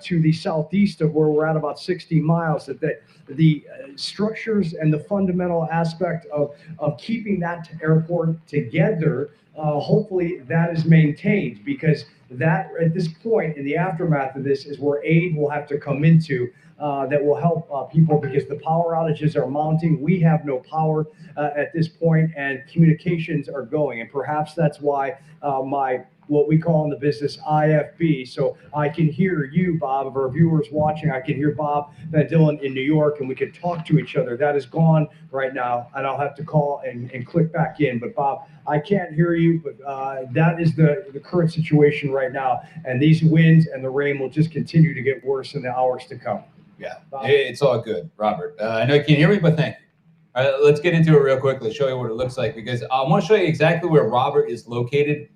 to the southeast of where we're at about 60 miles, that the structures and the fundamental aspect of keeping that airport together, hopefully that is maintained, because that at this point in the aftermath of this is where aid will have to come into that will help people, because the power outages are mounting. We have no power at this point, and communications are going. And perhaps that's why what we call in the business IFB. So I can hear you, Bob, of our viewers watching. I can hear Bob Van Dillen in New York, and we can talk to each other. That is gone right now, and I'll have to call and click back in. But Bob, I can't hear you, but that is the current situation right now. And these winds and the rain will just continue to get worse in the hours to come. Yeah, it's all good, Robert. I know you can hear me, but thank you. All right, let's get into it real quickly, show you what it looks like, because I want to show you exactly where Robert is located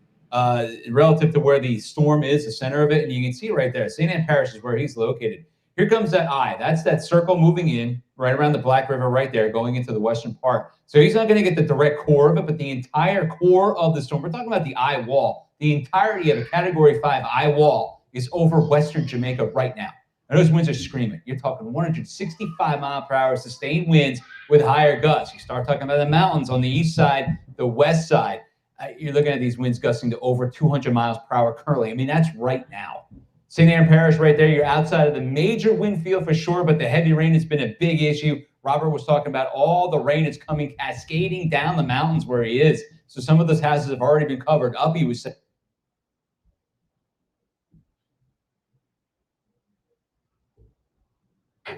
relative to where the storm is, the center of it. And you can see right there, St. Anne Parish is where he's located. Here comes that eye. That's that circle moving in right around the Black River right there, going into the western part. So he's not going to get the direct core of it, but the entire core of the storm. We're talking about the eye wall. The entirety of a Category 5 eye wall is over western Jamaica right now. And those winds are screaming. You're talking 165 mile per hour sustained winds with higher gusts. You start talking about the mountains on the east side, the west side. You're looking at these winds gusting to over 200 miles per hour currently. I mean, that's right now. St. Anne Parish right there, you're outside of the major wind field for sure, but the heavy rain has been a big issue. Robert was talking about all the rain is coming cascading down the mountains where he is. So some of those houses have already been covered up. He was saying,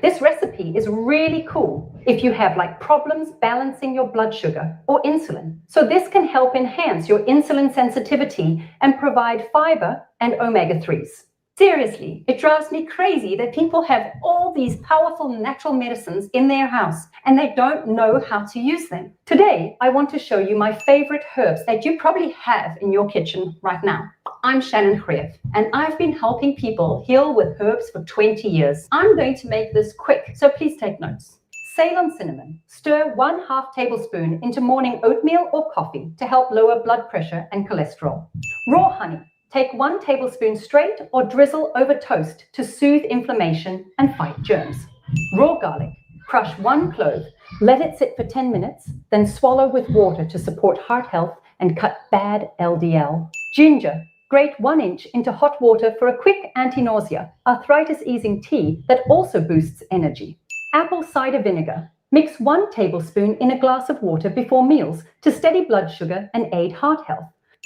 this recipe is really cool if you have problems balancing your blood sugar or insulin. So this can help enhance your insulin sensitivity and provide fiber and omega-3s. Seriously, it drives me crazy that people have all these powerful natural medicines in their house and they don't know how to use them. Today, I want to show you my favorite herbs that you probably have in your kitchen right now. I'm Shannon Greff, and I've been helping people heal with herbs for 20 years. I'm going to make this quick, so please take notes. Ceylon cinnamon. Stir 1/2 tablespoon into morning oatmeal or coffee to help lower blood pressure and cholesterol. Raw honey. Take 1 tablespoon straight or drizzle over toast to soothe inflammation and fight germs. Raw garlic. Crush 1 clove. Let it sit for 10 minutes, then swallow with water to support heart health and cut bad LDL. Ginger. Grate 1 inch into hot water for a quick anti-nausea, arthritis-easing tea that also boosts energy. Apple cider vinegar. Mix 1 tablespoon in a glass of water before meals to steady blood sugar and aid heart health.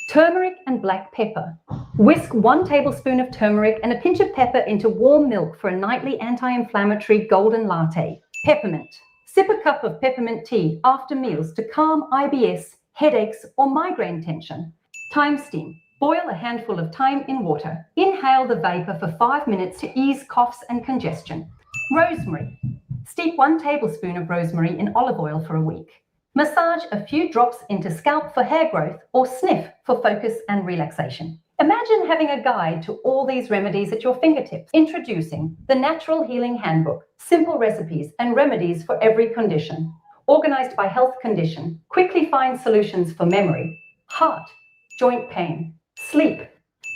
Turmeric and black pepper. Whisk 1 tablespoon of turmeric and a pinch of pepper into warm milk for a nightly anti-inflammatory golden latte. Peppermint. Sip a cup of peppermint tea after meals to calm IBS, headaches, or migraine tension. Thyme steam. Boil a handful of thyme in water. Inhale the vapor for 5 minutes to ease coughs and congestion. Rosemary. Steep 1 tablespoon of rosemary in olive oil for a week. Massage a few drops into scalp for hair growth or sniff for focus and relaxation. Imagine having a guide to all these remedies at your fingertips. Introducing the Natural Healing Handbook. Simple recipes and remedies for every condition. Organized by health condition. Quickly find solutions for memory, heart, joint pain, sleep,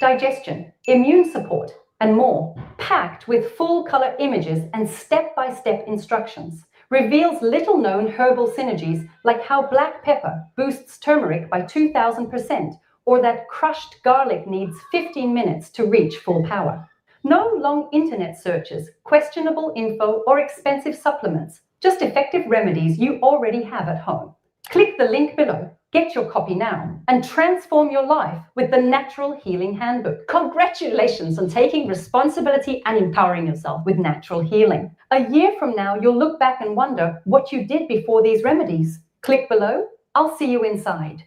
digestion, immune support, and more. Packed with full color images and step-by-step instructions. Reveals little known herbal synergies like how black pepper boosts turmeric by 2,000% or that crushed garlic needs 15 minutes to reach full power. No long internet searches, questionable info, or expensive supplements. Just effective remedies you already have at home. Click the link below, get your copy now, and transform your life with the Natural Healing Handbook. Congratulations on taking responsibility and empowering yourself with natural healing. A year from now, you'll look back and wonder what you did before these remedies. Click below. I'll see you inside.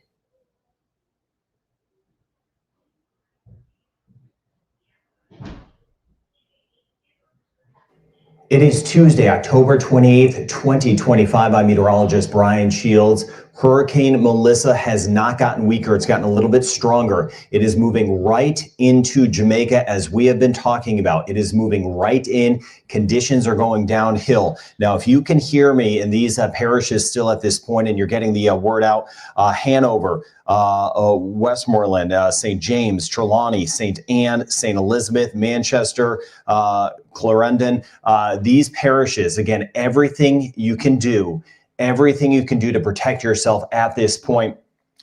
It is Tuesday, October 28th, 2025. I'm meteorologist Brian Shields. Hurricane Melissa has not gotten weaker. It's gotten a little bit stronger. It is moving right into Jamaica, as we have been talking about. It is moving right in. Conditions are going downhill. Now, if you can hear me in these parishes still at this point, and you're getting the word out, Hanover, Westmoreland, St. James, Trelawney, St. Anne, St. Elizabeth, Manchester, Clarendon, these parishes, again, everything you can do to protect yourself at this point.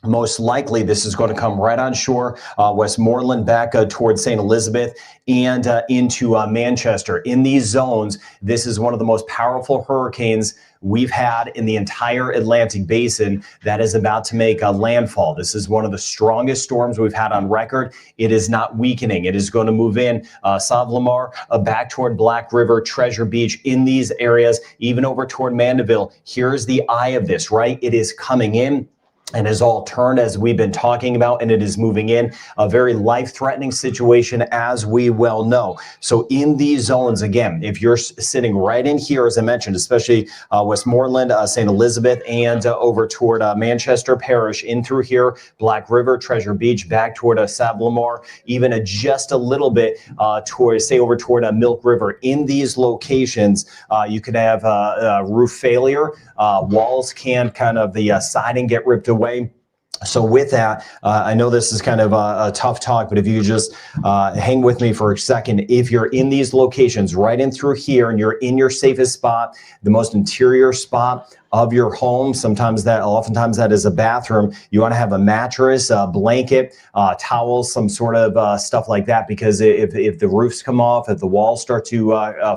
Most likely, this is going to come right on shore, Westmoreland back towards St. Elizabeth and into Manchester. In these zones, this is one of the most powerful hurricanes we've had in the entire Atlantic basin that is about to make a landfall. This is one of the strongest storms we've had on record. It is not weakening. It is going to move in Savlamar, back toward Black River, Treasure Beach, in these areas, even over toward Mandeville. Here's the eye of this, right? It is coming in and is all turned, as we've been talking about, and it is moving in a very life-threatening situation, as we well know. So in these zones, again, if you're sitting right in here, as I mentioned, especially Westmoreland, St. Elizabeth, and over toward Manchester Parish, in through here, Black River, Treasure Beach, back toward Savlamar, even just a little bit toward, say, over toward Milk River. In these locations, you could have roof failure, walls can kind of, the siding get ripped away. So with that, I know this is kind of a tough talk, but if you just hang with me for a second, if you're in these locations right in through here and you're in your safest spot, the most interior spot of your home, oftentimes that is a bathroom, you want to have a mattress, a blanket, towels, some sort of stuff like that, because if the roofs come off, if the walls start to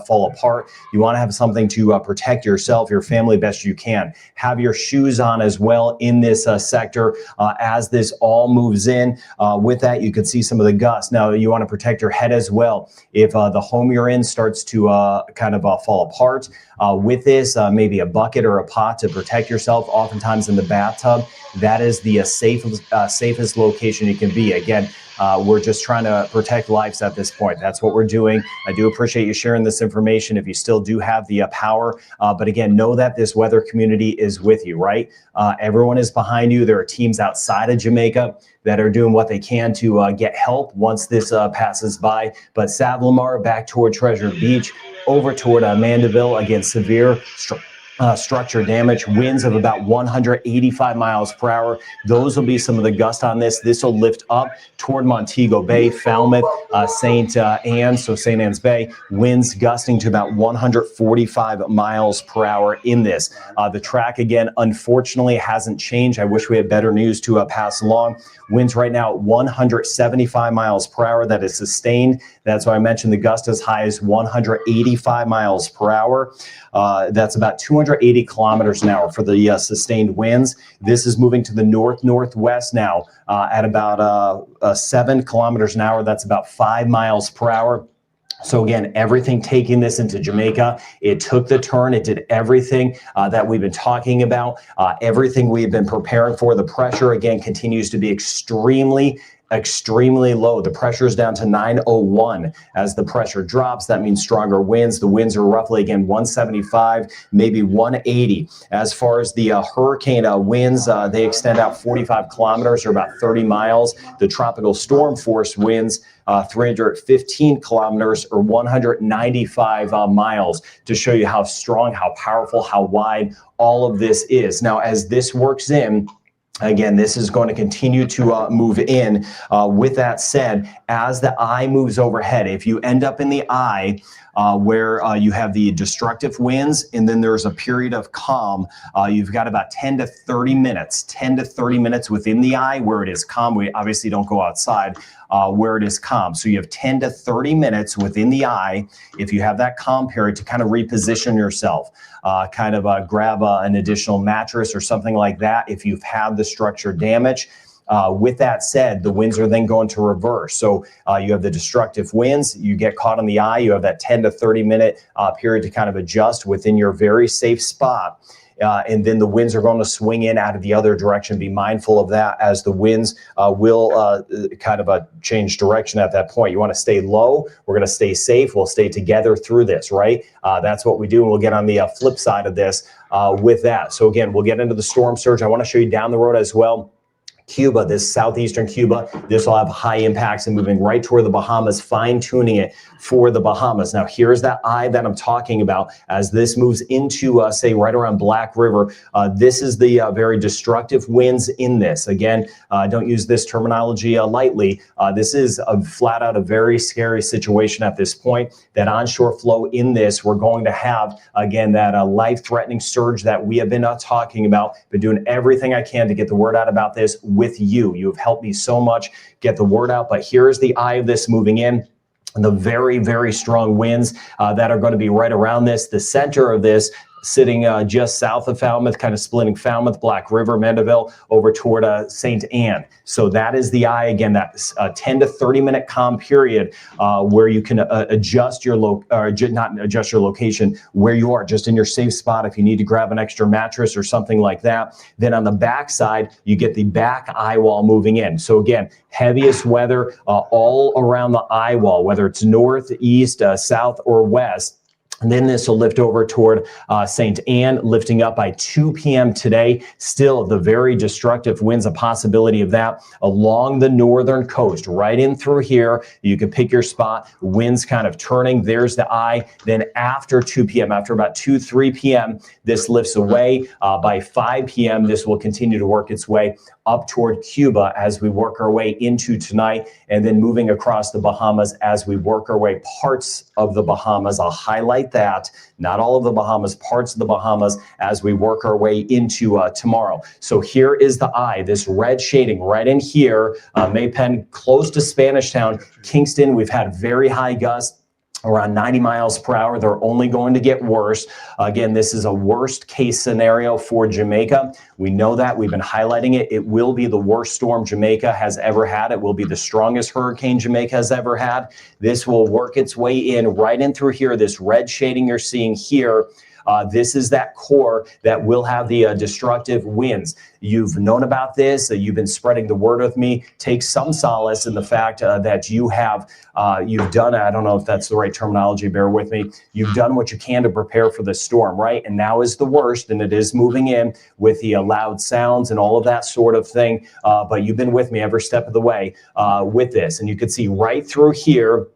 fall apart, you want to have something to protect yourself, your family, best you can. Have your shoes on as well in this sector as this all moves in. With that, you can see some of the gusts. Now, you want to protect your head as well. If the home you're in starts to kind of fall apart, with this, maybe a bucket or a pot to protect yourself, oftentimes in the bathtub, that is the safest location you can be. Again, we're just trying to protect lives at this point. That's what we're doing. I do appreciate you sharing this information if you still do have the power. But again, know that this weather community is with you, right? Everyone is behind you. There are teams outside of Jamaica that are doing what they can to get help once this passes by. But Savlamar, back toward Treasure Beach, over toward Mandeville, again, severe structure damage, winds of about 185 miles per hour. Those will be some of the gusts on this. This will lift up toward Montego Bay, Falmouth, St. Anne, so St. Anne's Bay, winds gusting to about 145 miles per hour in this. The track, again, unfortunately hasn't changed. I wish we had better news to pass along. Winds right now at 175 miles per hour. That is sustained. That's why I mentioned the gust as high as 185 miles per hour. That's about 280 kilometers an hour for the sustained winds. This is moving to the north-northwest now at about 7 kilometers an hour. That's about 5 miles per hour. So again, everything taking this into Jamaica, it took the turn. It did everything that we've been talking about, everything we've been preparing for. The pressure, again, continues to be extremely low. The pressure is down to 901. As the pressure drops, that means stronger winds. The winds are roughly, again, 175, maybe 180. As far as the hurricane winds, they extend out 45 kilometers or about 30 miles. The tropical storm force winds 315 kilometers or 195 miles, to show you how strong, how powerful, how wide all of this is. Now, as this works in, again, this is going to continue to move in. With that said, as the eye moves overhead, if you end up in the eye, where you have the destructive winds, and then there's a period of calm. You've got about 10 to 30 minutes within the eye where it is calm. We obviously don't go outside where it is calm. So you have 10 to 30 minutes within the eye, if you have that calm period, to kind of reposition yourself, grab an additional mattress or something like that if you've had the structure damage. With that said, the winds are then going to reverse. So you have the destructive winds, you get caught in the eye, you have that 10 to 30 minute period to kind of adjust within your very safe spot. And then the winds are going to swing in out of the other direction. Be mindful of that, as the winds will change direction at that point. You want to stay low. We're going to stay safe. We'll stay together through this, right? That's what we do. And we'll get on the flip side of this with that. So again, we'll get into the storm surge. I want to show you down the road as well. Cuba, this southeastern Cuba, this will have high impacts and moving right toward the Bahamas, fine-tuning it for the Bahamas. Now, here's that eye that I'm talking about as this moves into, say, right around Black River. This is the very destructive winds in this. Again, don't use this terminology lightly. This is flat out a very scary situation at this point. That onshore flow in this, we're going to have, again, that life-threatening surge that we have been talking about. Been doing everything I can to get the word out about this with you. You have helped me so much get the word out. But here's the eye of this moving in. The very, very strong winds that are going to be right around this. The center of this sitting just south of Falmouth, kind of splitting Falmouth, Black River, Mandeville over toward St. Anne. So that is the eye, again, that 10 to 30 minute calm period where you can adjust your not adjust your location where you are, just in your safe spot if you need to grab an extra mattress or something like that. Then on the back side, you get the back eye wall moving in. So again, heaviest weather all around the eye wall, whether it's north, east, south, or west. And then this will lift over toward St. Anne, lifting up by 2 p.m. today. Still, the very destructive winds, a possibility of that along the northern coast, right in through here. You can pick your spot. Winds kind of turning. There's the eye. Then after 2 p.m., after about 3 p.m., this lifts away. By 5 p.m., this will continue to work its way up toward Cuba as we work our way into tonight, and then moving across the Bahamas as we work our way. Parts of the Bahamas, I'll highlight that, not all of the Bahamas, parts of the Bahamas as we work our way into tomorrow. So here is the eye, this red shading right in here, Maypen, close to Spanish Town, Kingston. We've had very high gusts, around 90 miles per hour. They're only going to get worse. Again, this is a worst case scenario for Jamaica. We know that. We've been highlighting it. It will be the worst storm Jamaica has ever had. It will be the strongest hurricane Jamaica has ever had. This will work its way in right in through here. This red shading you're seeing here, this is that core that will have the destructive winds. You've known about this. You've been spreading the word with me. Take some solace in the fact that you've done, I don't know if that's the right terminology, bear with me. You've done what you can to prepare for the storm, right? And now is the worst, and it is moving in with the loud sounds and all of that sort of thing. But you've been with me every step of the way with this. And you can see right through here,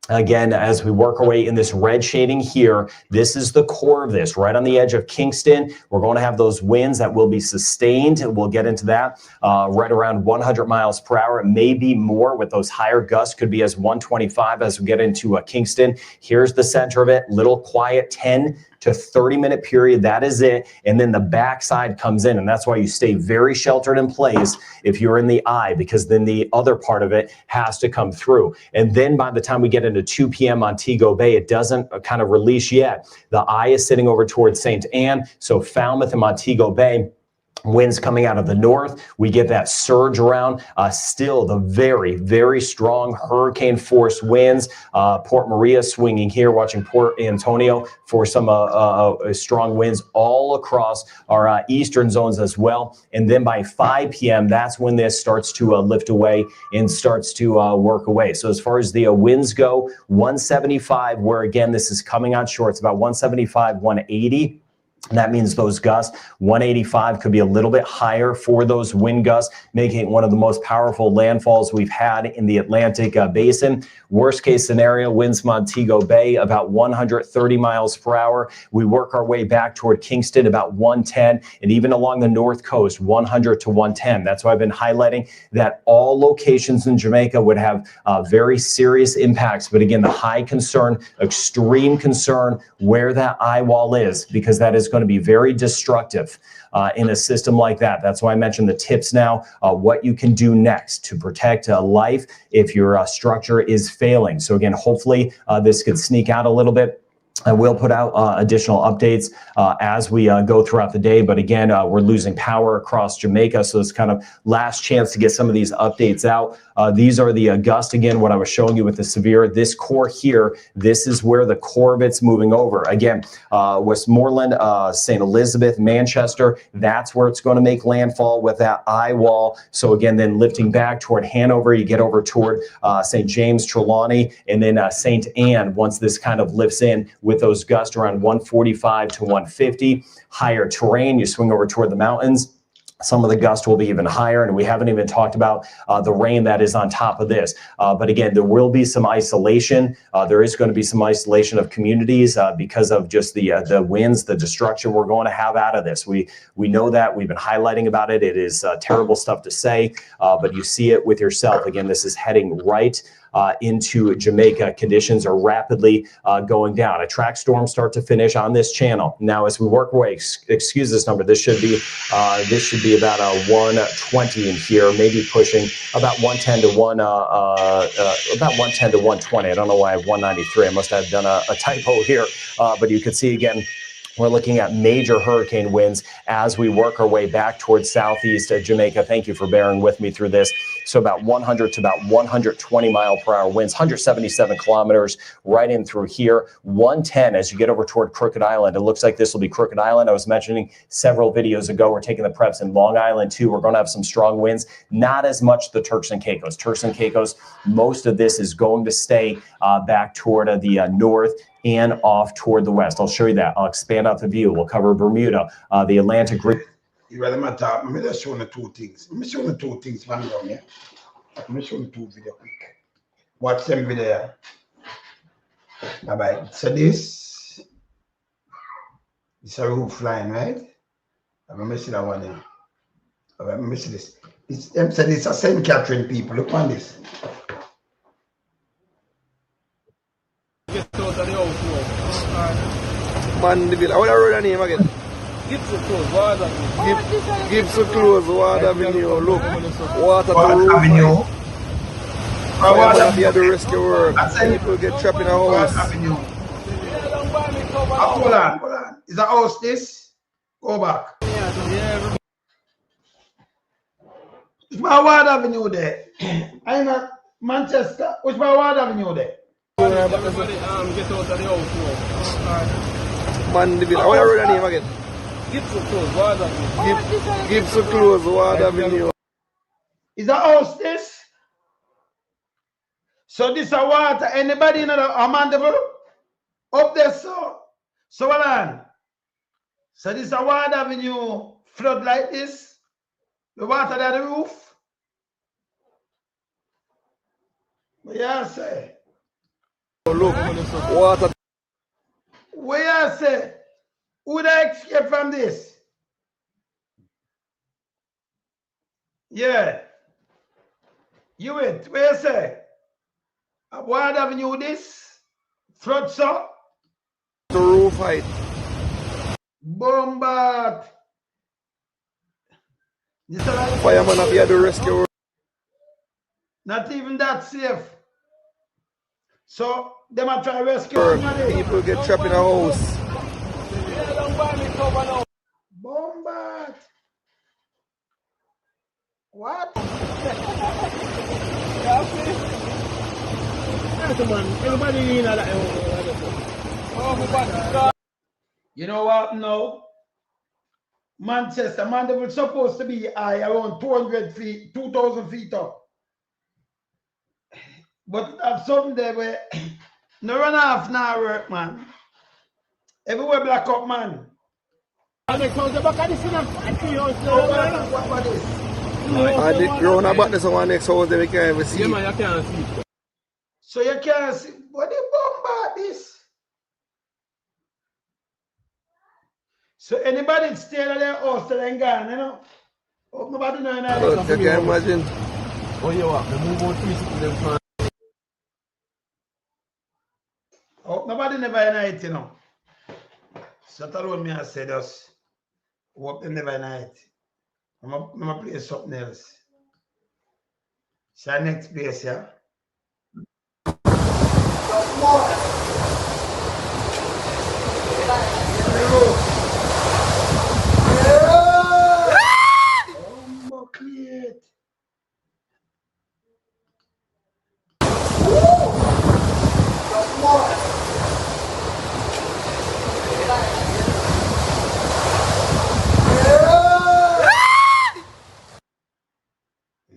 again, as we work our way in this red shading here, this is the core of this, right on the edge of Kingston. We're going to have those winds that will be sustained. We'll get into that right around 100 miles per hour. It may be more with those higher gusts, could be as 125 as we get into Kingston. Here's the center of it, little quiet 10 to 30 minute period. That is it. And then the backside comes in. And that's why you stay very sheltered in place if you're in the eye, because then the other part of it has to come through. And then by the time we get into 2 p.m. Montego Bay, it doesn't kind of release yet. The eye is sitting over towards St. Anne. So Falmouth and Montego Bay, winds coming out of the north. We get that surge around. Still the very, very strong hurricane force winds. Port Maria swinging here, watching Port Antonio for some strong winds all across our eastern zones as well. And then by 5 p.m., that's when this starts to lift away and starts to work away. So as far as the winds go, 175, where again, this is coming on shore. It's about 175, 180. That means those gusts, 185 could be a little bit higher for those wind gusts, making it one of the most powerful landfalls we've had in the Atlantic basin. Worst case scenario, winds Montego Bay about 130 miles per hour. We work our way back toward Kingston about 110, and even along the north coast, 100 to 110. That's why I've been highlighting that all locations in Jamaica would have very serious impacts. But again, the high concern, extreme concern, where that eye wall is, because that is going to be very destructive in a system like that. That's why I mentioned the tips now, what you can do next to protect life if your structure is failing. So again, hopefully this could sneak out a little bit. I will put out additional updates as we go throughout the day. But again, we're losing power across Jamaica. So it's kind of last chance to get some of these updates out. These are the gusts. Again, what I was showing you with the severe, this core here, this is where the core of it's moving over. Again, Westmoreland, St. Elizabeth, Manchester, that's where it's going to make landfall with that eye wall. So again, then lifting back toward Hanover, you get over toward St. James, Trelawney, and then St. Anne once this kind of lifts in with those gusts around 145 to 150. Higher terrain, you swing over toward the mountains. Some of the gusts will be even higher, and we haven't even talked about the rain that is on top of this. But again, there will be some isolation. There is going to be some isolation of communities because of just the winds, the destruction we're going to have out of this. We know that. We've been highlighting about it. It is terrible stuff to say, but you see it with yourself. Again, this is heading right into Jamaica. Conditions are rapidly going down. A track storm start to finish on this channel. Now, as we work away, excuse this number, this should be about a 120 in here, maybe pushing about 110 to 120. I don't know why I have 193. I must have done a typo here, but you can see again. We're looking at major hurricane winds as we work our way back towards southeast Jamaica. Thank you for bearing with me through this. So about 100 to about 120 mile per hour winds, 177 kilometers right in through here. 110 as you get over toward Crooked Island. It looks like this will be Crooked Island. I was mentioning several videos ago, we're taking the preps in Long Island too. We're going to have some strong winds, not as much the Turks and Caicos. Turks and Caicos, most of this is going to stay back toward the north and off toward the west. I'll show you that. I'll expand out the view. We'll cover Bermuda, the Atlantic. You rather matter. Let me just show you two things. Let me show you two things, man. Let me show you two videos quick. Watch them video. All right. So this is a roof line, right? Let me see that one there. All right, let me see this. It's them said it's a St. Catherine people. Look on this. Man, the villa. What are the name again? Gibson Close, Water Avenue. Gibson Close, Water Avenue. Look, Water Avenue. Water Avenue. The rescue work. People get trapped in a house. Avenue. Hold on. Is the house this? Go back. It's my Water Avenue there. I'm at Manchester. What's my Water Avenue there? Get out of the house. Man, the villa. What are the name again? Gibson Close, Water Avenue. Gibson Close, Water Avenue. Is the house this? So this a water. Anybody in the Amandable? Up there, so hold on. So this a Water Avenue flood like this? The water at the roof? Yeah, say. Look, water. Where I say? Would I escape from this? Yeah. You wait. Where you say? Water Avenue this? Flood so? The roof height. Bombard. Fireman have here to rescue. Not even that safe. So they might try to rescue somebody. People get trapped in a house. Bombard. What? You know what now? Manchester, man, they were supposed to be high around 200 feet, 2,000 feet up. But have something there where no run off now work, man. Everywhere black up, man. I did round about this one next house that we can't even see. Yeah, man, you can't see. So you can't see. What the bomb this? So anybody stay at their house till they gone, you know? Hope nobody know that. Look, you can imagine. Oh, you what? They move out 360 them from. Hope nobody never night, you know. So that alone me I said us. Hope they never night. I'm gonna play something else. So next place, yeah.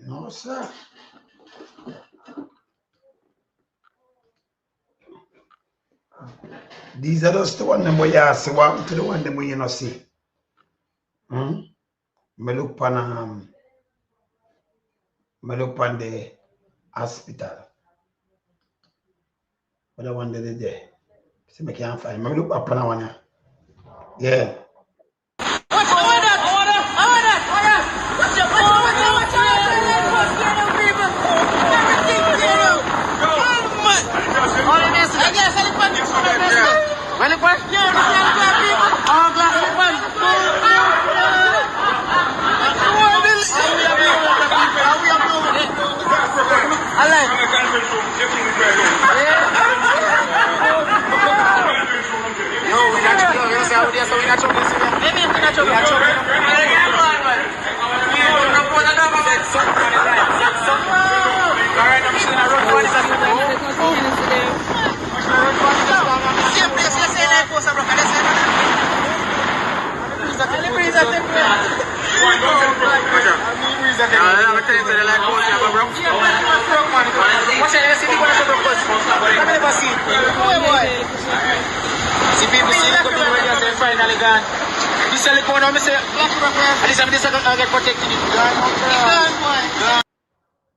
No, sir. These are just the one them where you see. What to the one them where you not see? Me look on the hospital. But the one that is there. See me can't find. Me look up on that one. Yeah.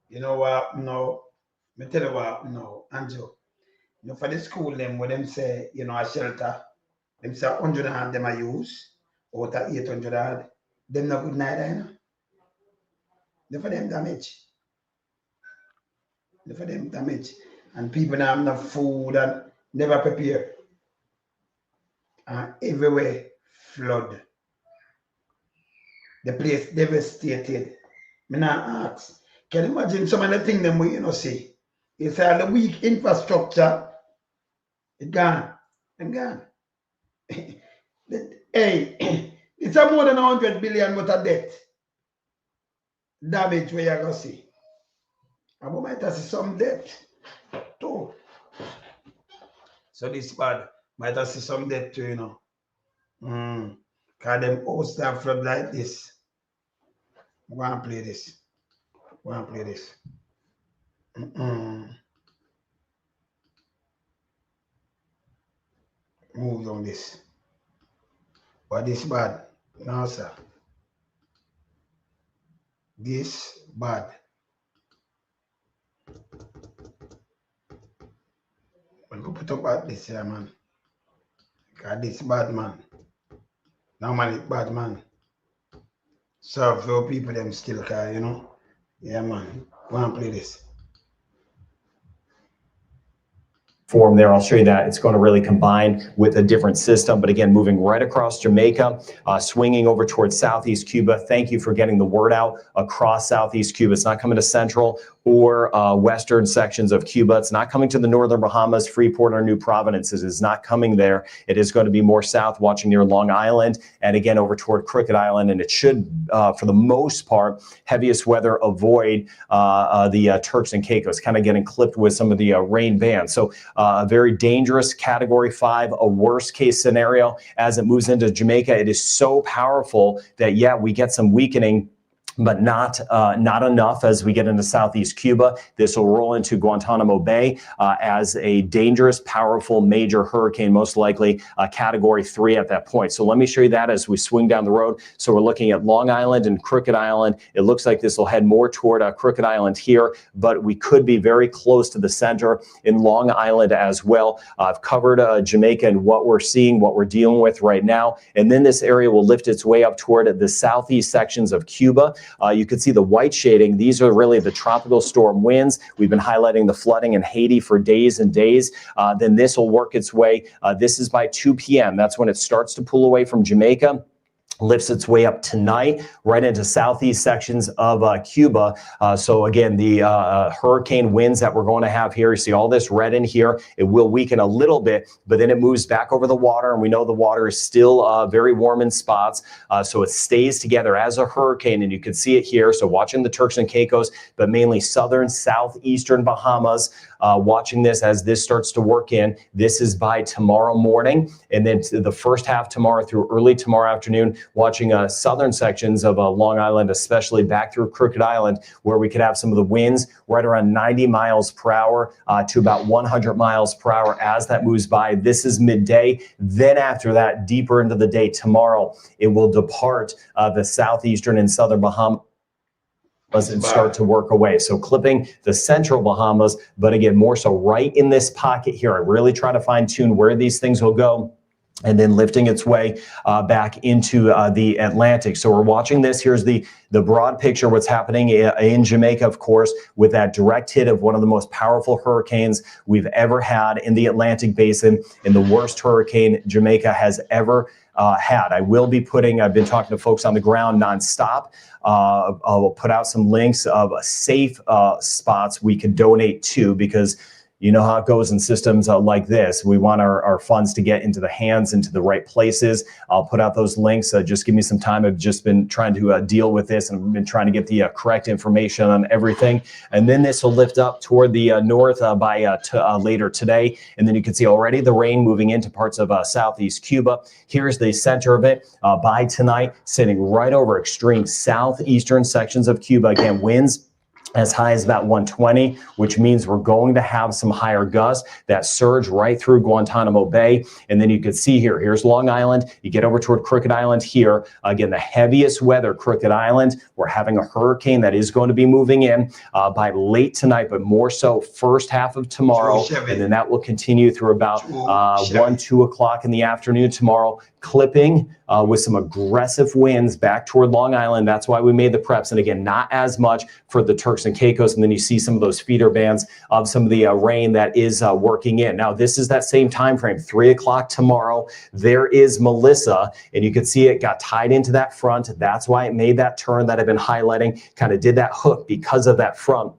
You know what? No, me tell you what. No, Andrew. You know, for the school them, when them say, you know, a shelter, them say 100 and them I use, out of 800 hard, them not good neither, you know. They for them damage. They for them damage. And people now have enough food and never prepare. And everywhere flood. The place devastated. Me now ask, can you imagine some of the things them we you know see? It's the weak infrastructure. It gone. Them gone. Hey, it's a more than 100 billion worth of debt. Damage where you're going to see. And we might have see some debt too. So this bad. Might have see some debt too, you know. Because them hosts that flood like this. I'm going to play this. I'm going to play this. Move on this. But this bad. No, sir. This bad. When we put up at this here, man. Because this bad, man. Normally bad, man. So for people them still care, you know. Yeah, man. Go and play this. Form there. I'll show you that. It's going to really combine with a different system. But again, moving right across Jamaica, swinging over towards Southeast Cuba. Thank you for getting the word out across Southeast Cuba. It's not coming to Central or western sections of Cuba. It's not coming to the northern Bahamas, Freeport, or New Providence. It is not coming there. It is going to be more south, watching near Long Island, and again over toward Crooked Island. And it should, for the most part, heaviest weather avoid the Turks and Caicos, kind of getting clipped with some of the rain bands. So a very dangerous Category 5, a worst case scenario as it moves into Jamaica. It is so powerful that, yeah, we get some weakening but not enough as we get into southeast Cuba. This will roll into Guantanamo Bay as a dangerous, powerful, major hurricane, most likely Category 3 at that point. So let me show you that as we swing down the road. So we're looking at Long Island and Crooked Island. It looks like this will head more toward Crooked Island here, but we could be very close to the center in Long Island as well. I've covered Jamaica and what we're seeing, what we're dealing with right now. And then this area will lift its way up toward the southeast sections of Cuba. You can see the white shading. These are really the tropical storm winds. We've been highlighting the flooding in Haiti for days and days. Then this will work its way. This is by 2 p.m. That's when it starts to pull away from Jamaica. Lifts its way up tonight right into southeast sections of Cuba. So again, the hurricane winds that we're going to have here, you see all this red in here. It will weaken a little bit, but then it moves back over the water, and we know the water is still very warm in spots. So it stays together as a hurricane, and you can see it here. So watching the Turks and Caicos, but mainly southern, southeastern Bahamas. Watching this as this starts to work in. This is by tomorrow morning, and then to the first half tomorrow through early tomorrow afternoon, watching southern sections of Long Island, especially back through Crooked Island, where we could have some of the winds right around 90 miles per hour to about 100 miles per hour as that moves by. This is midday. Then after that, deeper into the day tomorrow, it will depart the southeastern and southern Bahamas and start to work away. So clipping the central Bahamas, but again, more so right in this pocket here. I really try to fine tune where these things will go, and then lifting its way back into the Atlantic. So we're watching this. Here's the broad picture, what's happening in Jamaica, of course, with that direct hit of one of the most powerful hurricanes we've ever had in the Atlantic Basin, and the worst hurricane Jamaica has ever had. I've been talking to folks on the ground nonstop. I'll put out some links of safe spots we could donate to, because you know how it goes in systems like this. We want our funds to get into the hands, into the right places. I'll put out those links. Just give me some time. I've just been trying to deal with this, and I've been trying to get the correct information on everything. And then this will lift up toward the north by later today. And then you can see already the rain moving into parts of southeast Cuba. Here's the center of it by tonight, sitting right over extreme southeastern sections of Cuba. Again, winds as high as about 120, which means we're going to have some higher gusts that surge right through Guantanamo Bay. And then you can see here's Long Island. You get over toward Crooked Island here. Again, the heaviest weather, Crooked Island. We're having a hurricane that is going to be moving in by late tonight, but more so first half of tomorrow. And then that will continue through about 1, 2 o'clock in the afternoon tomorrow, clipping with some aggressive winds back toward Long Island. That's why we made the preps. And again, not as much for the Turks and Caicos. And then you see some of those feeder bands of some of the rain that is working in. Now, this is that same time frame, 3 o'clock tomorrow. There is Melissa, and you can see it got tied into that front. That's why it made that turn that I've been highlighting, kind of did that hook because of that front.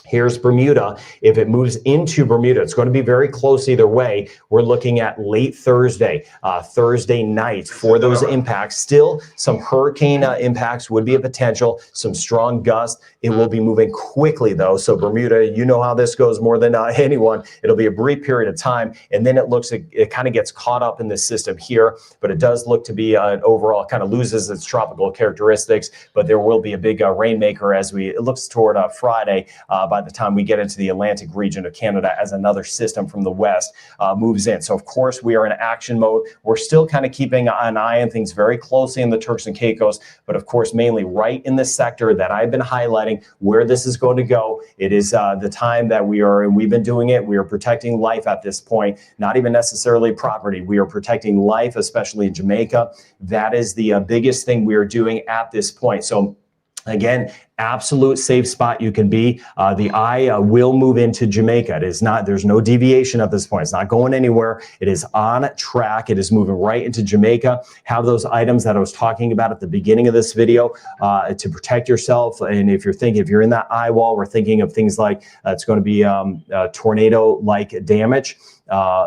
Here's Bermuda. If it moves into Bermuda, it's going to be very close either way. We're looking at late Thursday night for those impacts. Still, some hurricane impacts would be a potential, some strong gusts. It will be moving quickly, though. So Bermuda, you know how this goes more than anyone. It'll be a brief period of time, and then it kind of gets caught up in this system here. But it does look to be an overall kind of loses its tropical characteristics. But there will be a big rainmaker as it looks toward Friday. By the time we get into the Atlantic region of Canada, as another system from the west moves in. So of course we are in action mode. We're still kind of keeping an eye on things very closely in the Turks and Caicos, but of course mainly right in the sector that I've been highlighting where this is going to go. It is the time that we've been doing it. We are protecting life at this point, not even necessarily property. We are protecting life, especially in Jamaica. That is the biggest thing we are doing at this point. So again, absolute safe spot you can be. The eye will move into Jamaica. It is not, there's no deviation at this point. It's not going anywhere. It is on track. It is moving right into Jamaica. Have those items that I was talking about at the beginning of this video to protect yourself. And if you're in that eye wall, we're thinking of things like it's going to be tornado-like damage.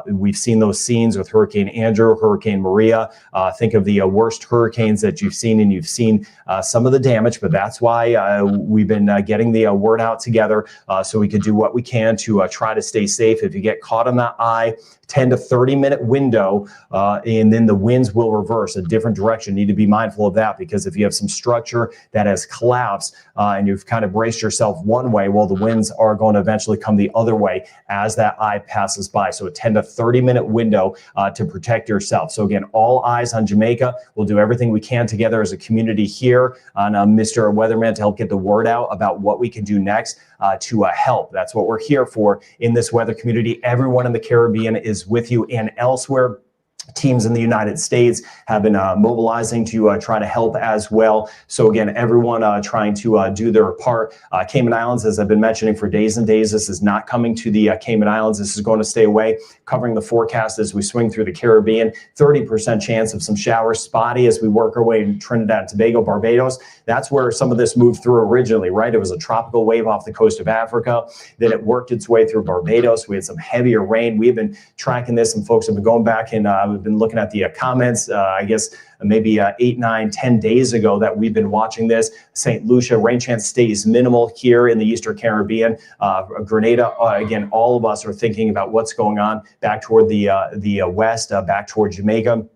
We've seen those scenes with Hurricane Andrew, Hurricane Maria. Think of the worst hurricanes that you've seen, and you've seen some of the damage, but that's why we've been getting the word out together so we could do what we can to try to stay safe. If you get caught in that eye, 10 to 30 minute window, and then the winds will reverse a different direction. You need to be mindful of that, because if you have some structure that has collapsed and you've kind of braced yourself one way, well, the winds are going to eventually come the other way as that eye passes by. So a 10 to 30 minute window to protect yourself. So again, all eyes on Jamaica. We'll do everything we can together as a community here on Mr. Weatherman to help get the word out about what we can do next to help. That's what we're here for in this weather community. Everyone in the Caribbean is with you, and elsewhere. Teams in the United States have been mobilizing to try to help as well. So again, everyone trying to do their part. Cayman Islands, as I've been mentioning for days and days, this is not coming to the Cayman Islands. This is going to stay away. Covering the forecast as we swing through the Caribbean, 30% chance of some showers, spotty as we work our way in Trinidad and Tobago, Barbados. That's where some of this moved through originally, right? It was a tropical wave off the coast of Africa. Then it worked its way through Barbados. We had some heavier rain. We've been tracking this, and folks have been going back and we've been looking at the comments, I guess maybe 8, 9, 10 days ago that we've been watching this. St. Lucia, rain chance stays minimal here in the Eastern Caribbean. Grenada, again, all of us are thinking about what's going on back toward the west, back toward Jamaica.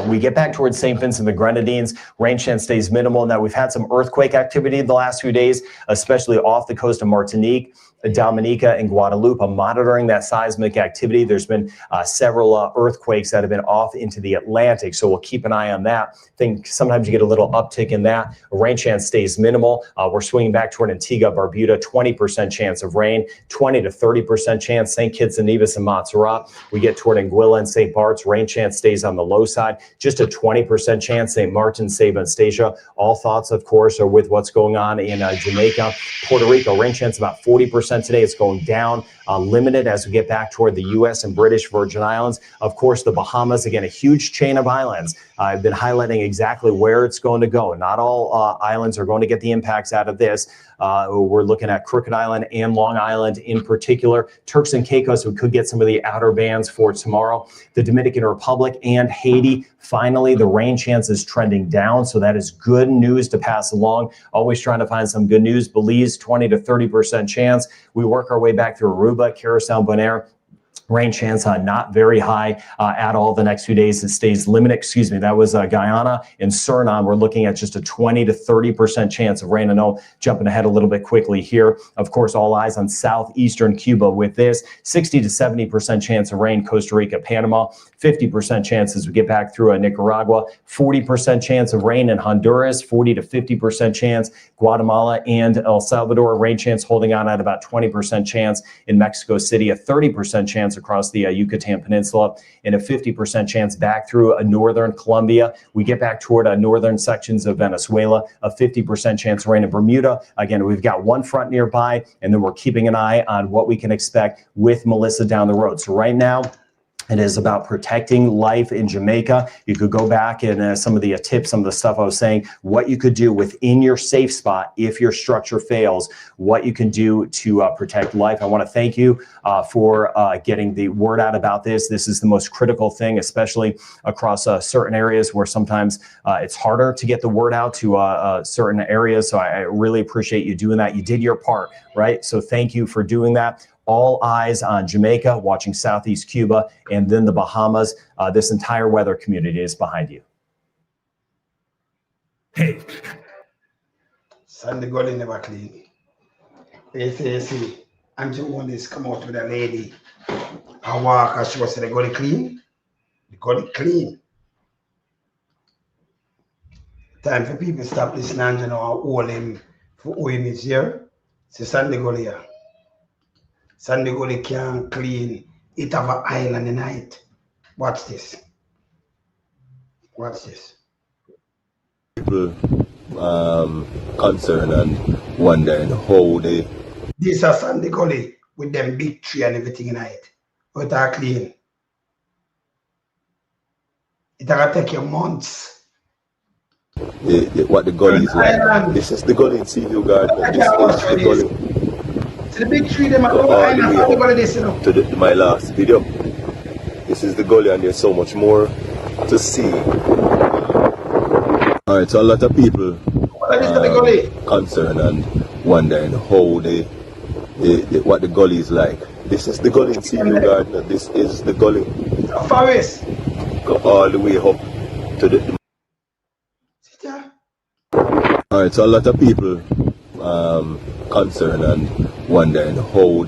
We get back towards St. Vincent and the Grenadines. Rain chance stays minimal. Now, we've had some earthquake activity the last few days, especially off the coast of Martinique, Dominica, and Guadeloupe. I'm monitoring that seismic activity. There's been several earthquakes that have been off into the Atlantic, so we'll keep an eye on that. I think sometimes you get a little uptick in that. Rain chance stays minimal. We're swinging back toward Antigua, Barbuda, 20% chance of rain, 20 to 30% chance. St. Kitts and Nevis and Montserrat. We get toward Anguilla and St. Bart's. Rain chance stays on the low side. Just a 20% chance. St. Martin, Saba, and Stasia. All thoughts, of course, are with what's going on in Jamaica. Puerto Rico, rain chance about 40%. Today it's going down, limited as we get back toward the U.S. and British Virgin Islands. Of course, the Bahamas, again, a huge chain of islands. I've been highlighting exactly where it's going to go. Not all islands are going to get the impacts out of this. We're looking at Crooked Island and Long Island in particular. Turks and Caicos, we could get some of the outer bands for tomorrow. The Dominican Republic and Haiti, finally, the rain chance is trending down. So that is good news to pass along. Always trying to find some good news. Belize, 20 to 30% chance. We work our way back through Aruba, Curacao, Bonaire. Rain chance not very high at all the next few days. It stays limited. Excuse me. That was Guyana and Suriname. We're looking at just a 20 to 30% chance of rain. I know, jumping ahead a little bit quickly here. Of course, all eyes on southeastern Cuba with this. 60 to 70% chance of rain. Costa Rica, Panama. 50% chance as we get back through Nicaragua. 40% chance of rain in Honduras. 40 to 50% chance. Guatemala and El Salvador. Rain chance holding on at about 20% chance in Mexico City. A 30% chance across the Yucatan Peninsula, and a 50% chance back through northern Colombia. We get back toward northern sections of Venezuela, a 50% chance of rain in Bermuda. Again, we've got one front nearby, and then we're keeping an eye on what we can expect with Melissa down the road. So right now, it is about protecting life in Jamaica. You could go back and some of the tips, some of the stuff I was saying, what you could do within your safe spot if your structure fails, what you can do to protect life. I want to thank you for getting the word out about this. This is the most critical thing, especially across certain areas where sometimes it's harder to get the word out to certain areas. So I really appreciate you doing that. You did your part, right? So thank you for doing that. All eyes on Jamaica, watching Southeast Cuba, and then the Bahamas. This entire weather community is behind you. Hey. Sunday Gully never clean. They say, Andrew Wonders come out with a lady. I walk and she was the gully clean. The gully clean. Time for people to stop listening and you know all him for who him is here. It's Sunday Gully here. Sunday Gully can't clean it have an island in it. Watch this. Watch this. People concerned and wondering how they. This is Sunday Gully with them big tree and everything in it. But it are clean. It will take you months. What the gully is like. This is the gully in Seaview Garden. This is the gully. To the big tree, them are all the island. How they this, you know? To my last video. This is the gully, and there's so much more to see. Alright, so a lot of people concerned and wondering how what the gully is like. This is the gully in Seaview Garden. This is the gully. Forest. Go all the way up to the. Alright, so a lot of people concerned and wondering how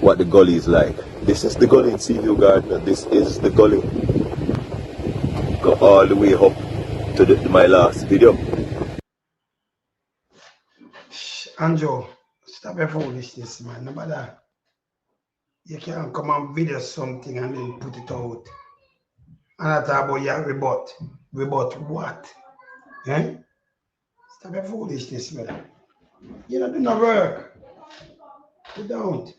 what the gully is like. This is the gully in Seaview Garden. This is the gully. Go all the way up to my last video. Andrew, stop your foolishness, man. No matter. You can't come and video something and then put it out. And I talk about your rebut. Rebut what? Eh? Stop your foolishness, man. You don't do no work. You don't.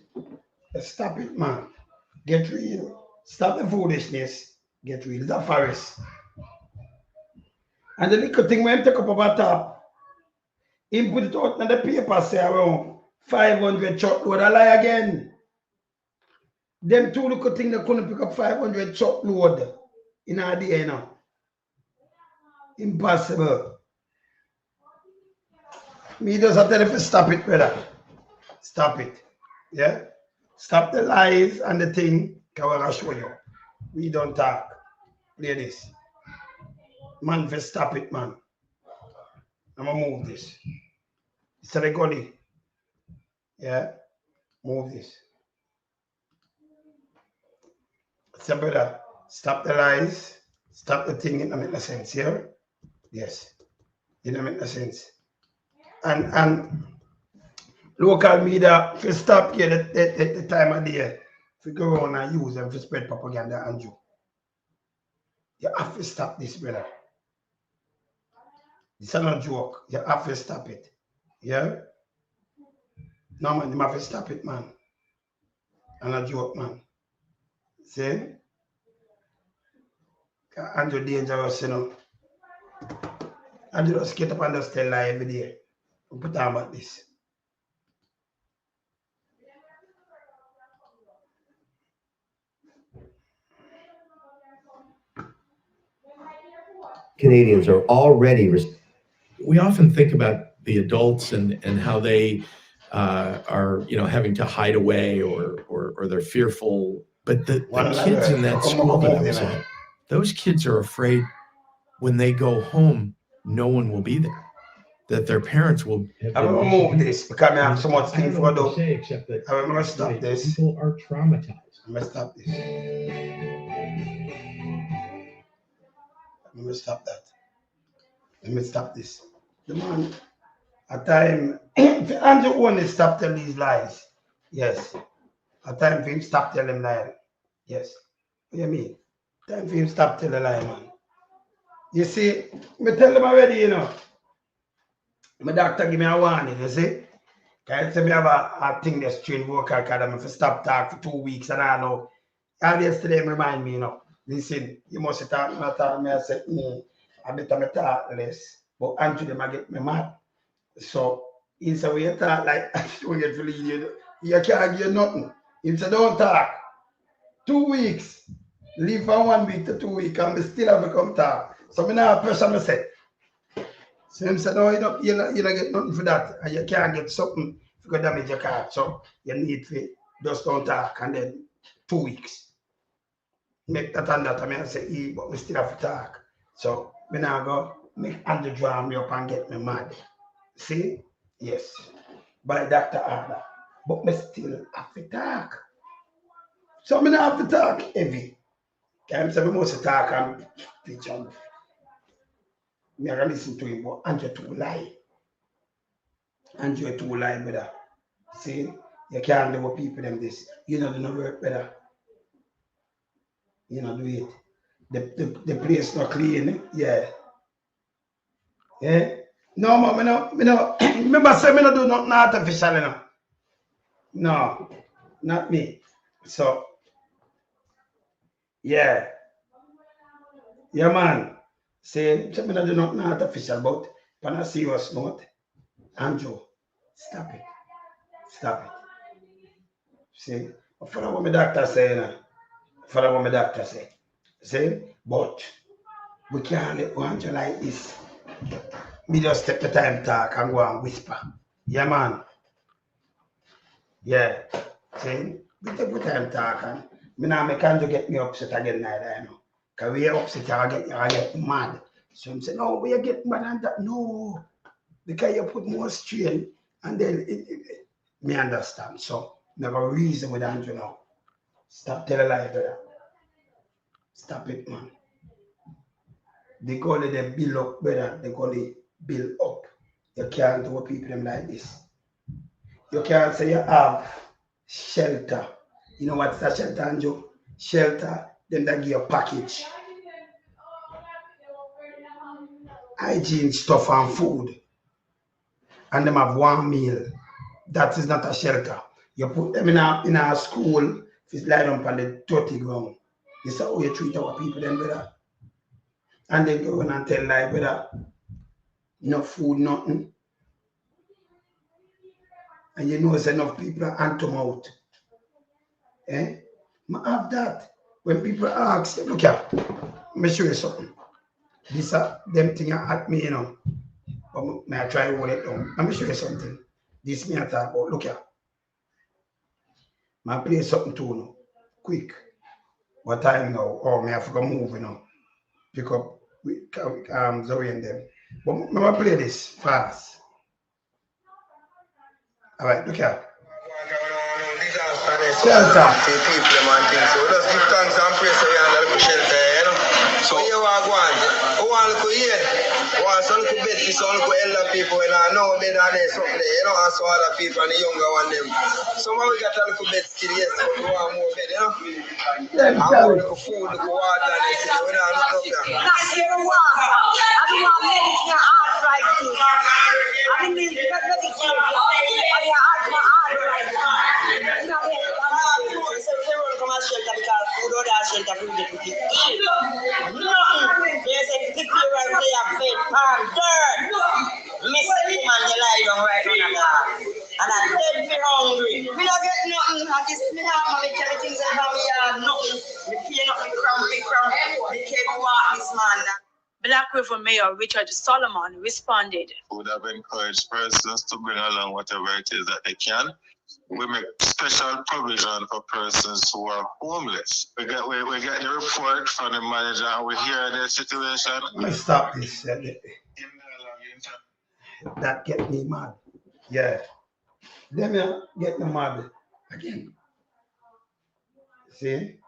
Just stop it, man. Get real. Stop the foolishness. Get real. The forest. And the little thing when take up over top, he put it out in the paper, say around 500 truckload. I lie again. Them two little things they couldn't pick up 500 truckload in a day, you know. Impossible. Me just have to tell you to stop it, brother. Stop it. Yeah? Stop the lies and the thing. Can I show you? We don't talk. Play this. Man, for stop it, man. I'm gonna move this. It's a gully. Yeah? Move this. So, brother, stop the lies. Stop the thing. It don't make no sense here. Yes. It don't make no sense. And local media, if you stop here the time of day, if you go around and use them to spread propaganda, Andrew. You have to stop this, brother. It's not a joke. You have to stop it. Yeah? No, man, you have to stop it, man. And a joke, man. See? Andrew dangerous, you know. Andrew just get up and just tell lie every day. We put on about this. Canadians are already. We often think about the adults and how they are, having to hide away or they're fearful. But the kids in that school that I was at, those kids are afraid when they go home, no one will be there. That their parents will. I'm going to move this because I have so much things to do. I'm going to stop this. People are traumatized. I'm going to stop this. I'm going to stop that. Let me stop this. The man, at time, Andrew only stop telling these lies. Yes. At time for him stop telling him lies. Yes. What do you mean? Time for him stop telling lie, man. You see, me tell them already, My doctor give me a warning, you see? Can you me have a thing that's trained vocal academy for stop talk for 2 weeks and I know. And yesterday remind me, listen, you must talk, not talk me. I said, I better me talk less. But Andrew them I get me mad. So he said, when you talk like don't get to leave you can't give nothing. He said, don't talk. 2 weeks. Leave from 1 week to 2 weeks and we still have to come talk. So me now pressure myself. So him said, no, you don't get nothing for that. And you can't get something if you damage your car. So you need to just don't talk and then 2 weeks. Make that and that. I mean, I say, but we still have to talk. So me now go make Andrew draw me up and get me mad. See? Yes. By doctor order. But me still have to talk. So me now have to talk heavy. Can say we must talk and teach him. Me I listen to him, but Andrew too lie. Andrew too lie, brother. See? You can't do what people them this. You know do no work, brother. You know do it. The place not clean, yeah. Yeah. No, man, me no. Remember, say me no do nothing artificial, No, not me. So, yeah. Yeah, man. Say me no do nothing artificial, but on a serious note, Andrew, stop it. Stop it. See, I follow what my doctor saying. Follow what my doctor say. See? But we can't let one to like this. Me just take the time talk and go and whisper. Yeah, man. Yeah. See? We take the time talk and me now me can't get me upset again neither, you know. Because we are upset, I get mad. So I'm saying, no, we get mad and that. No. Because you put more strain and then me understand. So never reason with Andrew now. Stop telling a lie, brother. Stop it, man. They call it a build up, brother. They call it build up. You can't do people them like this. You can't say you have shelter. You know what's that shelter, Andrew? Shelter, then they give you a package. Hygiene stuff and food. And them have one meal. That is not a shelter. You put them in a school, if it's lie down on the dirty ground. This is how you treat our people then, brother. And then go in and tell like, brother, no food, nothing. And you know it's enough people are hand to mouth. Eh? I have that. When people ask, look here, let me show you something. These are them things at me, you know. But may I try to hold it down. Let me show you something. This me I talk about. Look here. I play something too now. Quick. What time now? Oh, may I have to move, you know. Pick up Zoe and them. But I'm play this fast. All right, look here. Shelter. People, man, things. So just give thanks and praise to you and the shelter, you know. So you want to go on. I want to hear. I want some little bed for some little elder people, and I know bed and there's something there, you know, and some other people and the younger one them. Somehow we got a little bed still, yes, but we want more bed, you know. I want little food, little water, and everything. We don't look up there. That's your one. I don't want medicine arthritis. I mean, medicine. I mean, arthritis. So everyone come and shelter because food or that shelter food get to keep eating. Nothing. They say to keep you and say a bed, palm, dirt. Mr. Woman, you lie down right on the car. And I'm dead be hungry. We don't get nothing. I just me have money tell me things and how me have nothing. Me pay nothing, cramp. They can't walk this man. Black River Mayor Richard Solomon responded. We would have encouraged persons to bring along whatever it is that they can. We make special provision for persons who are homeless. We get the report from the manager and we hear the situation. Let me stop this. That get me mad. Yeah. Let me get me mad again. See?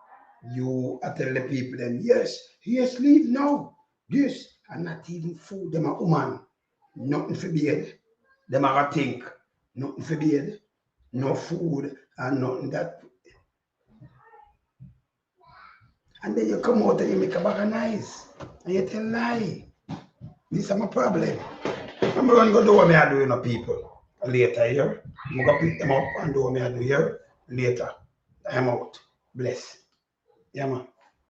You are telling the people then, yes, leave now. Yes, and not even food. Them a woman. Nothing for bed. Them are a think. Nothing for bed. No food and nothing that. And then you come out and you make a bag of nice. And you tell lie. This is my problem. I'm going to go do what I do, you know, people. Later here. I'm going to pick them up and do what I do here. Later. I'm out. Bless. Yeah, man.